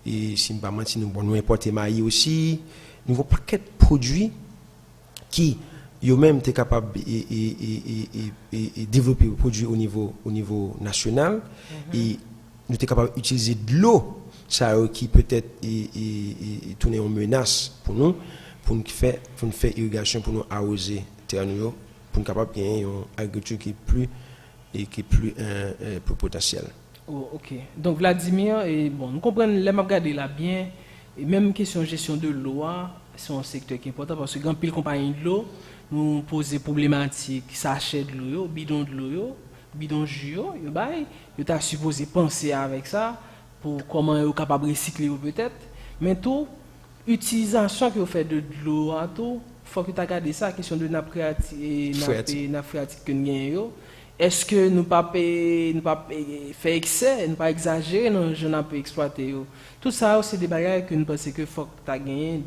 et si pas mentir nous importer maïs aussi, nous avons un paquet de produits qui yo même est capable et développer le produit au niveau national et nous sommes capables d'utiliser de l'eau ça qui peut-être tourner en menace pour nous faire irrigation pour nous arroser terre nous pour nous capable gagner une agriculture qui est plus potentielle. Oh, OK. Donc Vladimir et bon, nous comprenons les m'a regarder là bien et même question de gestion de l'eau, c'est un secteur qui est important parce que grand pile compagnie de l'eau nous poser problématique sachet de l'eau, bidon de l'eau, bidon jus yo bail, yo t'a supposé penser avec ça pour comment yo capable recycler peut-être, mais tout utilisation que vous fait de l'eau tout, faut que tu regarder ça question de nappe phréatique que nous est-ce que nous pas faire excès, nous pas exagérer non je n'ai pas exploiter tout ça c'est des bagages que nous pensons que faut que tu gagner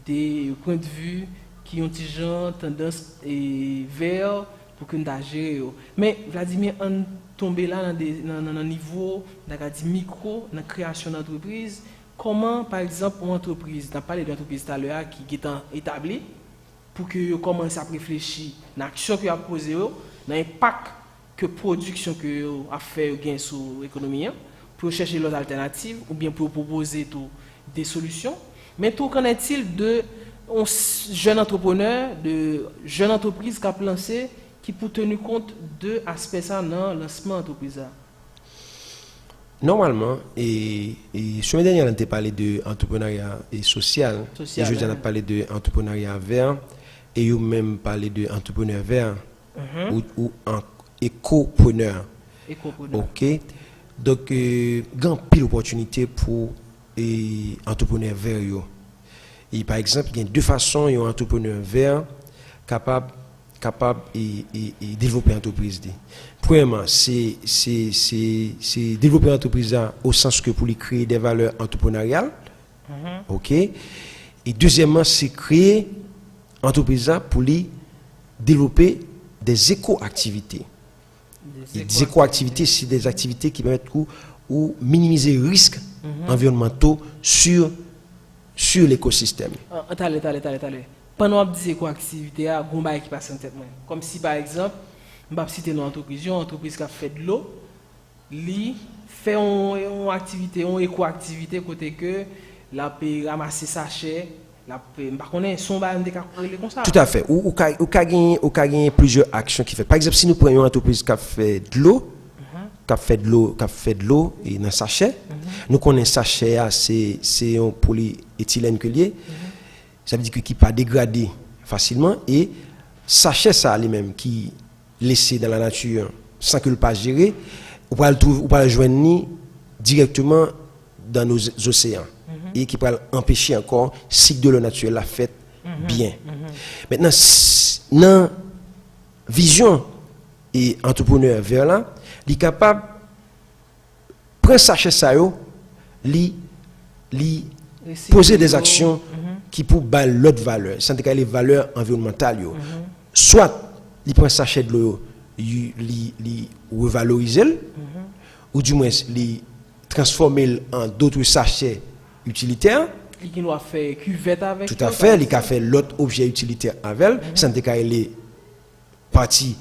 des points de vue qui ont des gens tendance vers pour que nous gérer. Mais Vladimir on tomber là dans un niveau micro dans la création d'entreprise, comment par exemple une entreprise, on a parlé d'entreprise tout à l'heure qui est établie pour que commence à réfléchir l'action que a posé l'impact que production que a fait gain sur l'économie pour chercher d'autres alternatives ou bien pour proposer des solutions. Mais tout qu'en est-il de jeunes entrepreneurs, de jeunes entreprises qui ont lancé, qui pour tenir compte de aspects ça dans le lancement d'entreprise? Normalement, et semaine dernière, on a parlé d'entrepreneuriat social. Et je ai parlé d'entrepreneuriat vert, et vous même parlé d'entrepreneur vert ou écopreneur. OK. Donc, grand pile d'opportunités pour les entrepreneurs verts. Et par exemple, il y a deux façons, il y a un entrepreneur vert capable de développer l'entreprise. Premièrement, c'est développer l'entreprise au sens que pour lui créer des valeurs entrepreneuriales. OK. Et deuxièmement, c'est créer l'entreprise pour lui développer des éco-activités. Des éco-activités, c'est des activités qui permettent ou minimiser les risques environnementaux sur l'écosystème. Attendez. Pendant que je dis activité, il y a un bail qui passe en tête. Comme si par exemple, je vais citer une entreprise qui a fait de l'eau, qui fait une activité, une éco-activité, côté que la paye ramasser sachet Par contre, son ba de comme ça. Tout à fait. Ou gagner plusieurs actions qui fait. Par exemple, si nous prenons une entreprise qui fait de l'eau, qui fait de l'eau et dans sachet, nous connaissons sachet c'est un polyéthylène que lié. Ça veut dire que qui pas dégradé facilement et sachet ça lui-même qui laissé dans la nature sans que le pas gérer, ou pas le trouver ou pas le joindre directement dans nos océans et qui peut empêcher encore cycle de l'eau naturelle la fait bien. Maintenant dans vision et entrepreneur vers là, il est capable prendre sachet ça yo, li poser des actions qui pour bal l'autre valeur, sans que les valeurs environnementales yo. Soit il prend sachet de l'eau, li revaloriser ou du moins li transformer en d'autres sachets utilitaires. Qui doit faire cuvette avec. Tout à fait, il a fait l'autre objet utilitaire avec, sans que les parties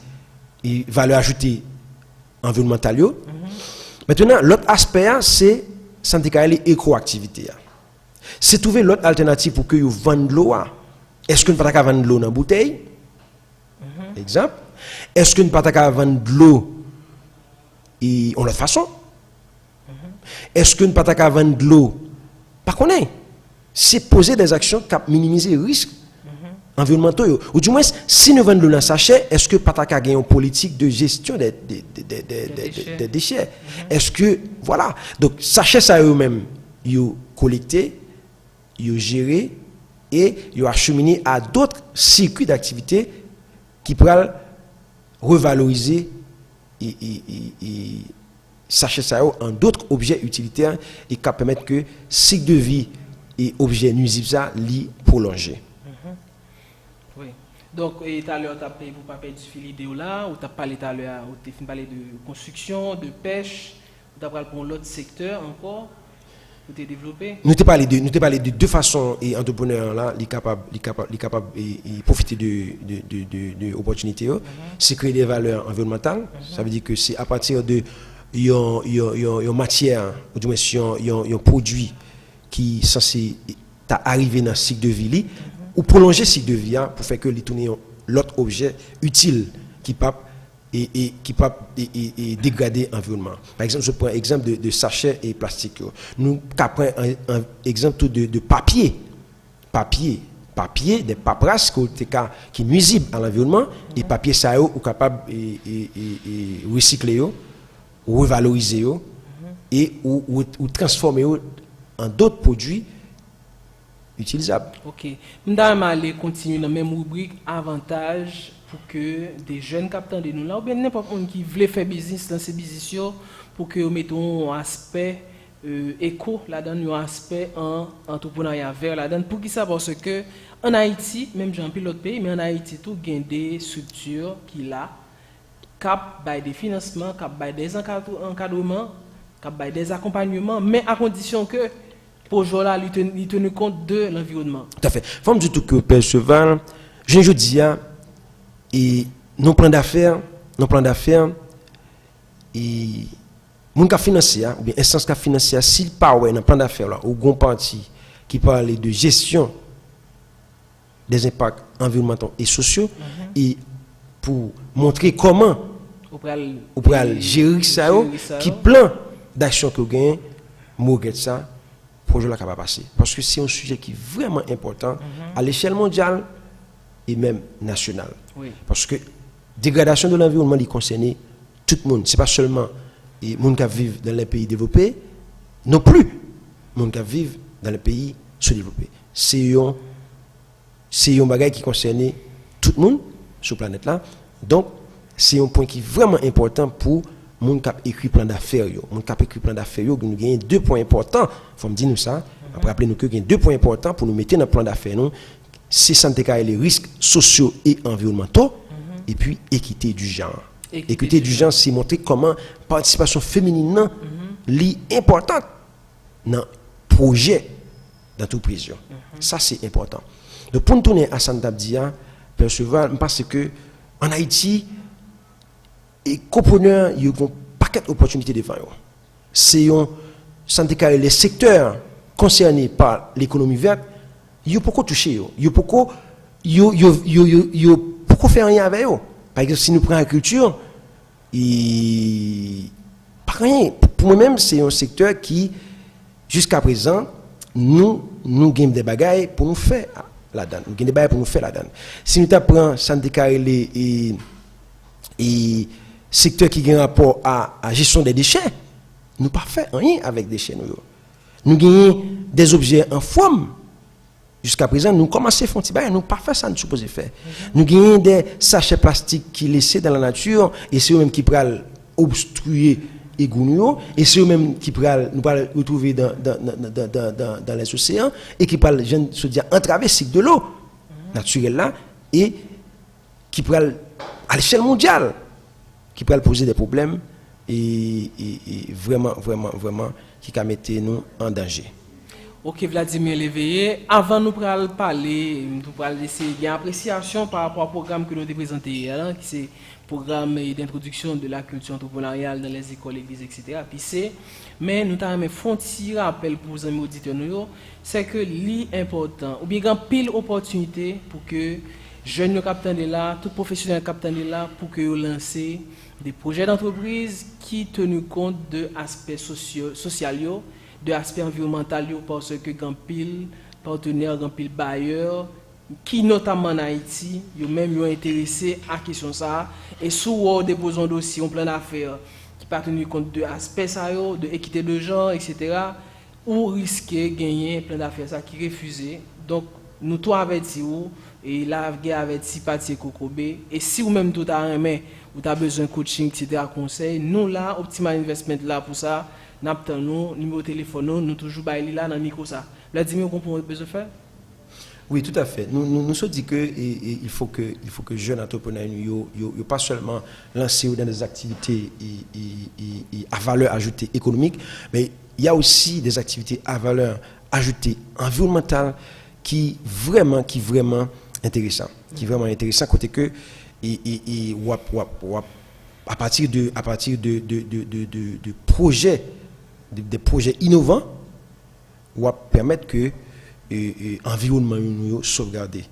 et valeur ajoutée environnementale yo. Maintenant l'autre aspect c'est sans que les écoactivités. C'est trouver l'autre alternative pour que vous vendez de l'eau. Est-ce que nous ne pouvons pas vendre de l'eau dans la bouteille? Exemple. Est-ce que nous ne pouvons pas vendre de l'eau et en autre façon? Est-ce que nous ne pouvons pas vendre de l'eau? Par contre, c'est poser des actions qui minimisent les risques environnementaux. Ou du moins, si nous vendons de l'eau dans sachet, est-ce que nous ne pouvons pas avoir une politique de gestion des déchets? Est-ce que, voilà. Donc, sachet ça eux-mêmes, ils collecté, ils géré et ils acheminé à d'autres circuits d'activité qui pourraient revaloriser et sachet ça en d'autres objets utilitaires et qui permettent que cycle de vie et objets nuisibles ça li prolonger. Oui. Donc tout à l'heure tu as parlé du fil idéal là ou tu as parlé tout à l'heure ou tu as parlé de construction, de pêche, tu as parlé pour l'autre secteur encore. Nous te parlé de deux façons et entrepreneurs là, les capables et profiter de opportunités. C'est créer des valeurs environnementales. Ça veut dire que c'est à partir de une matière ou du moins un produit qui est censé arriver dans le cycle de vie ou prolonger le cycle de vie pour faire que les tourner l'autre objet utile qui peut et dégrader l'environnement. Par exemple, je prends l'exemple de sachets et plastique. Nous prenons un exemple de papier. Papier, des paperasses qui nuisibles à l'environnement, et papier ça est capable de recycler, ou revaloriser, et ou transformer en d'autres produits utilisables. Ok. Nous allons continuer dans la même rubrique avantages pour que des jeunes capteurs de nous là ou bien n'importe qui veut faire business dans ces business pour que nous mettons un aspect éco là-dedans, un aspect en entrepreneuriat vert là-dedans. Pour qui ça? Parce que en Haïti, même j'en pile l'autre pays, mais en Haïti tout il y a des structures qui là cap by des financements, cap by des encadrements, cap by des accompagnements, mais à condition que pour jour là il tenu compte de l'environnement. Tout à fait. Faut me dire tout que Père Cheval, je dis et nos plans d'affaires et mon cas financier ou bien instance cas financier s'il pas ouais dans plan d'affaires là au grand parti qui parle de gestion des impacts environnementaux et sociaux et pour montrer comment on peut gérer ça qui plan d'action que gagne moget ça projet là capable passer parce que c'est un sujet qui est vraiment important à l'échelle mondiale et même nationale. Oui. Parce que dégradation de l'environnement il concerne tout le monde, c'est pas seulement les gens qui vivent dans les pays développés, non plus les gens qui vivent dans les pays sous-développés. C'est un bagage qui concerne tout le monde sur la planète là. Donc c'est un point qui est vraiment important pour les gens qui écrit plan d'affaires. Les gens qui écrit plan d'affaires, nous avons deux points importants. Il faut me dire nous ça. Après rappeler nous que il y a deux points importants pour nous mettre dans le plan d'affaires. C'est santé les risques sociaux et environnementaux et puis équité du genre. Équité du genre, c'est montrer comment participation féminine est importante dans le projet d'entreprise. Ça, c'est important. Donc, pour nous tourner à Santabdia, percevoir, parce que en Haïti, les copreneurs, ils ont un paquet d'opportunités devant eux. C'est les secteurs concernés par l'économie verte yo pourquoi toucher yo pourquoi pourquoi faire rien avec eux. Par exemple, si nous prenons l'agriculture, pas rien. Pour moi-même, c'est un secteur qui, jusqu'à présent, nous gagnons des bagailles pour nous faire la donne. Nous gagnons des bagailles pour nous faire la donne. Si nous prenons santé carré et secteur qui a un rapport à la gestion des déchets, nous pas fait rien avec des déchets. Nous gagnons des objets en forme. Jusqu'à présent, nous commençons à faire un petit bagage, nous pas fait ça, nous supposons faire. Nous gagnons des sachets plastiques qui laissés dans la nature, et c'est eux-mêmes qui pourraient obstruer les gounous, et c'est eux-mêmes qui pourraient nous retrouver dans les océans, et qui pourraient se dire entraver le cycle de l'eau naturelle là, et qui pourraient, à l'échelle mondiale, qui pourraient poser des problèmes, et vraiment, qui mettent nous en danger. Ok, Vladimir Léveillé, avant nous parler, nous pourrons laisser une appréciation par rapport au programme que nous avons présenté hier, qui c'est le programme d'introduction de la culture entrepreneuriale dans les écoles, églises, etc. Mais nous avons fait un petit rappel pour les amis auditeurs, c'est que l'important, ou bien il y a pile opportunité pour que jeunes capitaines de là, tout professionnel capitaines de là, pour que vous lancez des projets d'entreprise qui tiennent compte de aspects sociaux, de aspect environnemental parce que grand pile partenaires, grand pile bailleurs qui notamment en Haïti, yo même yo intéressé à question ça et sous déposent un dossier en plan d'affaires qui pas tenir compte de aspect ça yo, de équité de genre etc. ou risquer gagner plein d'affaires ça qui refusé. Donc nous toi averti ou et là averti parti Kokobé et si ou même tout a remet ou tu as besoin de coaching etc. conseil, nous là Optimal Investment là pour ça. Nous, numéro de téléphone, nous toujours là dans le micro ça. Vladimir, vous comprenez besoin de faire? Oui, tout à fait. Nous sommes dit que il faut que jeunes entrepreneurs ne pas seulement lancer dans des activités à valeur ajoutée économique, mais il y a aussi des activités à valeur ajoutée environnementale qui vraiment intéressant, côté que à partir de projets des projets innovants ou permettre que l'environnement soit sauvegardé.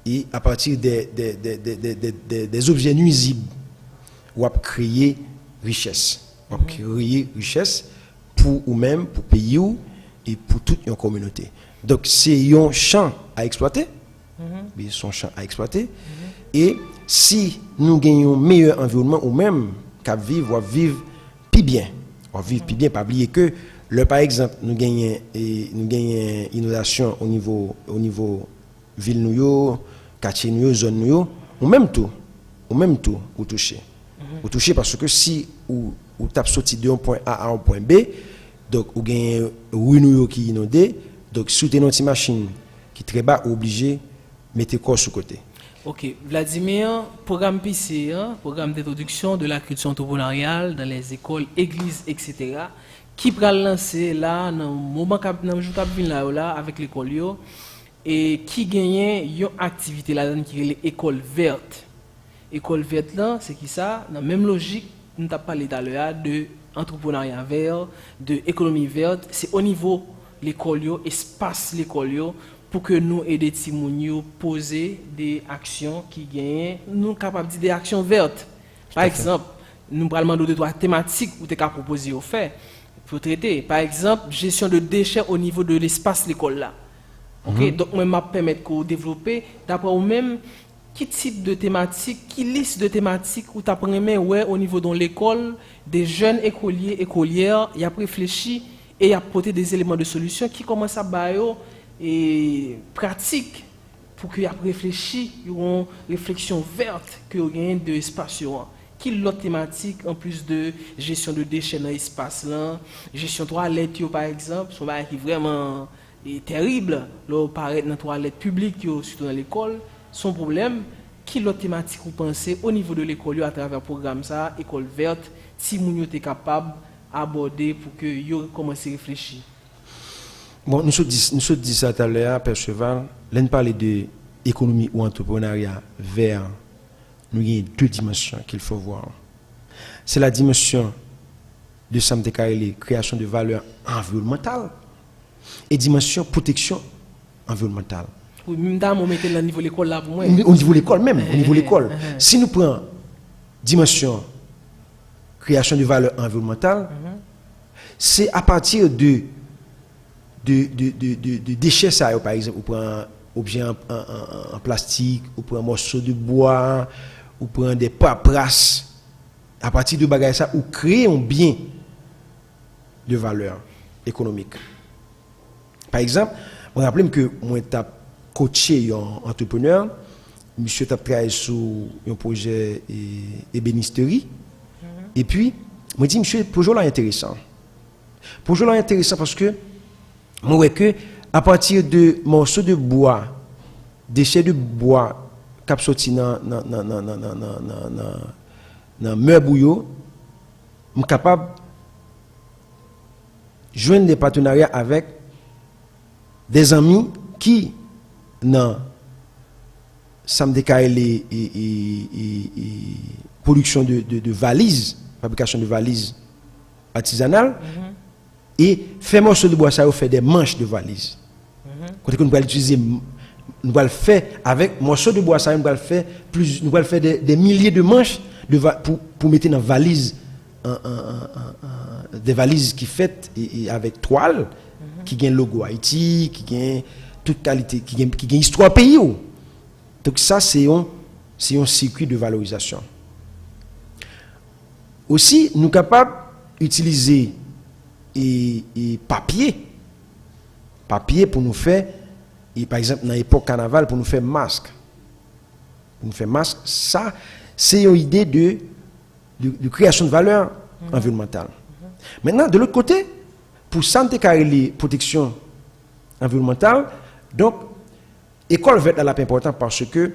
Et à partir des objets nuisibles, ou créer richesse. Pour ou-même, pour pays et pour toute une communauté. Donc c'est un champ à exploiter. Son champ à exploiter. Et si nous gagnons un meilleur environnement ou même qu'à vivre plus bien. Pas oublier que par exemple nous gagnons inondation au niveau ville nous quartier nous zone nous ou même tout ou toucher parce que si ou tape sorti de un point A à un point B donc ou gagne rue nous qui inondé donc sous tes notre machine qui très bas obligé mettre corps sur côté. Ok, Vladimir, programme PC, programme d'introduction de la culture entrepreneuriale dans les écoles, églises, etc. Qui va lancer là, dans le moment où là, avec l'école, et qui gagne une activité là, qui est l'école verte. L'école verte là, c'est qui ça? Dans la même logique, nous avons parlé tout à l'heure de entrepreneuriat vert, de économie verte. C'est au niveau de l'école, espace l'école, pour que nous aider Timounio poser des actions qui gagnent, nous capables de des actions vertes. Par exemple, nous parlons de trois thématiques où tu es capable de proposer au fait pour traiter. Par exemple, gestion de déchets au niveau de l'espace l'école là. OK, donc moi m'a permettre de développer d'après ou même qui type de thématique, qui liste de thématiques où tu apprends au niveau de l'école des jeunes écoliers écolières, il y a réfléchi et il y a apporté des éléments de solution qui commencent à bailler et pratique pour qu'il y ait réfléchi, une réflexion verte que gagne de espace qui l'autre thématique en plus de gestion de déchets dans l'espace là, gestion toilette par exemple, son bail qui vraiment est terrible, là paraît dans toilette publique surtout dans l'école, son problème qui l'autre thématique vous pensez au niveau de l'école à travers le programme ça, école verte, si moun yo est capable aborder pour que yo commence à réfléchir. Bon, nous sommes dit ça tout à l'heure, Perceval, l'on parle de économie ou entrepreneuriat vers, nous il y a deux dimensions qu'il faut voir. C'est la dimension de Samtekarele, création de valeur environnementale, et dimension protection environnemental. Oui, même temps, on mettait le niveau de l'école là pour moi. Au niveau de l'école même, au niveau de l'école. Si nous prenons dimension création de valeur environnementale, c'est à partir de déchets, ça, par exemple, ou prend un objet en plastique, ou prend un morceau de bois, ou prend des paperasses. À partir de bagages ça, ou créer un bien de valeur économique. Par exemple, je me rappelle que moi, j'ai coaché un entrepreneur, monsieur a travaillé sur un projet ébénisterie, et puis, je me dis, monsieur, le projet là est intéressant. Le projet là est intéressant parce que, moi, ouais que, à partir de morceaux de bois, déchets de bois, cap sorti dans meuble bouillot, je suis capable de joindre des partenariats avec des amis qui, dans ça me décale les production de valises, fabrication de valises artisanales, et faire morceau de bois, ça fait des manches de valises. Quand on va l'utiliser, nous allons le faire avec morceau de bois, ça nous allons faire plus, nous allons faire des milliers de manches pour mettre dans valise, des valises qui faites avec toile, qui gagne logo Haïti, qui gagne toute qualité, qui gagne histoire pays. Donc ça c'est un circuit de valorisation. Aussi, nous sommes capables d'utiliser papier pour nous faire, par exemple dans l'époque carnaval, pour nous faire masque. Pour nous faire masque, ça c'est une idée de création de valeur environnementale. Maintenant, de l'autre côté, pour santé carré protection environnementale, donc l'école va être là important parce que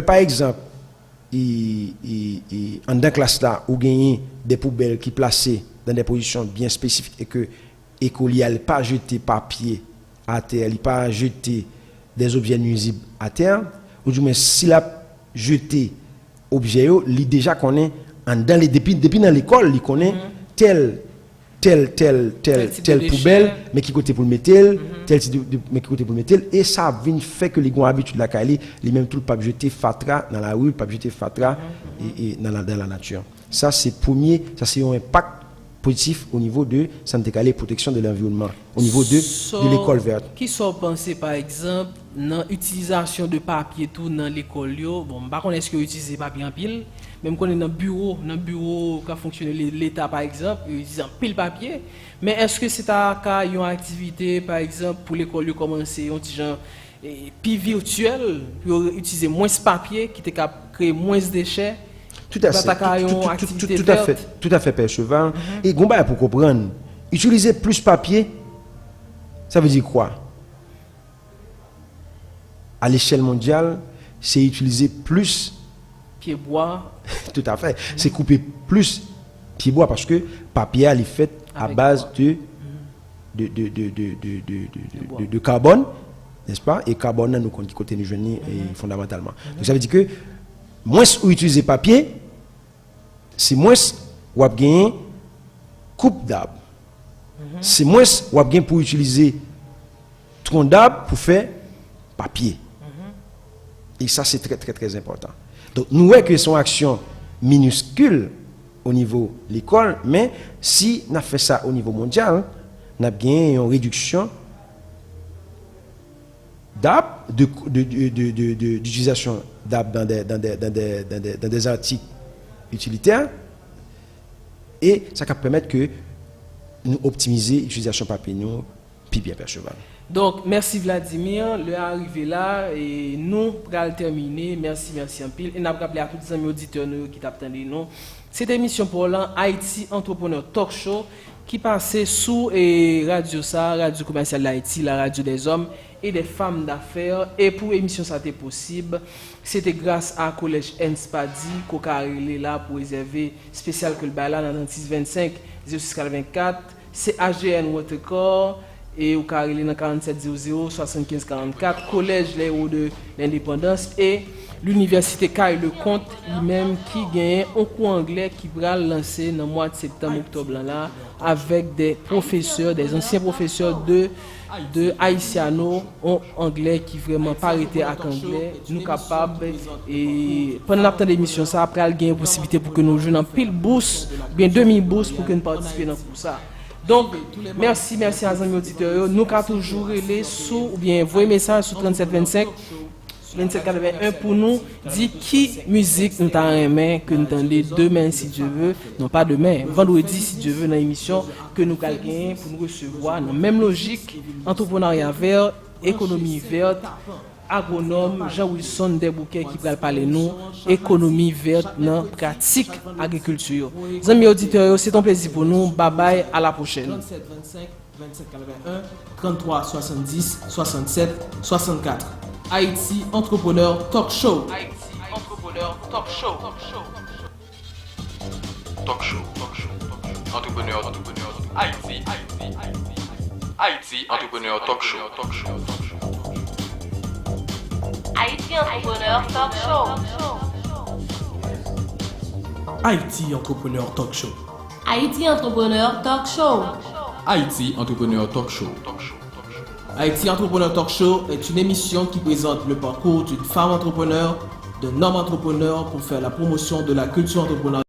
par exemple en dans classe là où gagner des poubelles qui placées dans des positions bien spécifiques et que l'écolier n'a pas jeté papier à terre, il n'a pas jeté des objets nuisibles à terre, ou du moins s'il a jeté objet, il déjà connaît dans les depuis dans l'école, il connaît telle poubelle, mais qui côté pour le mettre, tel type mais qui côté pour le mettre, et ça vient fait que les gens habituent la caille, les même tout pas jeter fatra dans la rue, pas jeter fatra et dans la nature. Ça c'est premier, ça c'est un impact positif au niveau de santé calée protection de l'environnement, au niveau de l'école verte. Qui sont pensés par exemple dans l'utilisation de papier tout dans l'école bon pas qu'on est-ce que utiliser papier en pile, même qu'on est dans bureau qui fonctionne l'état par exemple, ils utilisent en pile papier, mais est-ce que c'est une activité par exemple pour l'école commencer un petit genre puis virtuel pour utiliser moins de papier qui te créer moins de déchets? Tout à fait, Père Cheval. Et Gomba, pour comprendre, utiliser plus papier, ça veut dire quoi? À l'échelle mondiale, c'est utiliser plus pied bois. Tout à fait. C'est couper plus pied bois parce que papier est fait à base de carbone, n'est-ce pas? Et carbone, nous côté nous jeunes fondamentalement. Donc ça veut dire que moins vous utilisez papier, c'est moins vous avez gagné coupe d'arbre. C'est moins vous avez gagné pour utiliser tronc d'arbre pour faire papier. Et ça c'est très très très important. Donc nous voyons que c'est une action minuscule au niveau de l'école, mais si on a fait ça au niveau mondial, on a gagné une réduction d'arbre, d'utilisation d'arbre dans des articles utilitaires, et ça va permettre que nous optimiser l'utilisation papier nous puis bien percevoir. Donc merci Vladimir, le arrivé là et nous pour terminer. Merci en pile et n'a pas rappelé à tous les amis auditeurs qui t'attendent nous. Cette émission pour Haïti Entrepreneur Talk Show qui passait sous Radio commerciale d'Haïti, la radio des hommes et des femmes d'affaires. Et pour l'émission ça était possible, c'était grâce à Collège Enspadi Kokarele là pour réserver spécial que le bail là dans 625 0684, c'est AGN Watercore et au Karele dans 4700 7544, Collège les héros de l'indépendance et l'université Carré Lecomte lui-même qui gagne un cours anglais qui va lancer dans le mois de septembre octobre là avec des professeurs, des anciens professeurs de haïtiano en anglais qui vraiment pas arrêté à anglais, nous capables et pendant la temps d'émission ça après il y a une possibilité pour que nous jouions en pile bourse, bien 2000 bourses pour que nous participions dans ça. Donc merci à nos amis auditeurs, nous avons toujours relé sous ou bien envoyer message sur 3725 2781 pour nous dire qui musique nous t'a aimé que nous tendez demain si Dieu veut, non pas demain, vendredi si Dieu veut dans l'émission que nous quelqu'un pour nous recevoir dans même logique entrepreneuriat vert, économie verte, agronome Jean Wilson Desbouquets qui va parler nous économie verte dans pratique agriculture. Amis auditeurs, c'est un plaisir pour nous. Bye bye, à la prochaine. 2725 2781 33 70 67 64. Haïti Entrepreneur Talk Show. Talk show. Entrepreneur. Haïti Entrepreneur Talk Show. Haïti Entrepreneur Talk Show. Haïti Entrepreneur Talk Show. Haïti Entrepreneur Talk Show. Haïti Entrepreneur Talk Show. Haïti Entrepreneur Talk Show est une émission qui présente le parcours d'une femme entrepreneur, d'un homme entrepreneur pour faire la promotion de la culture entrepreneuriale.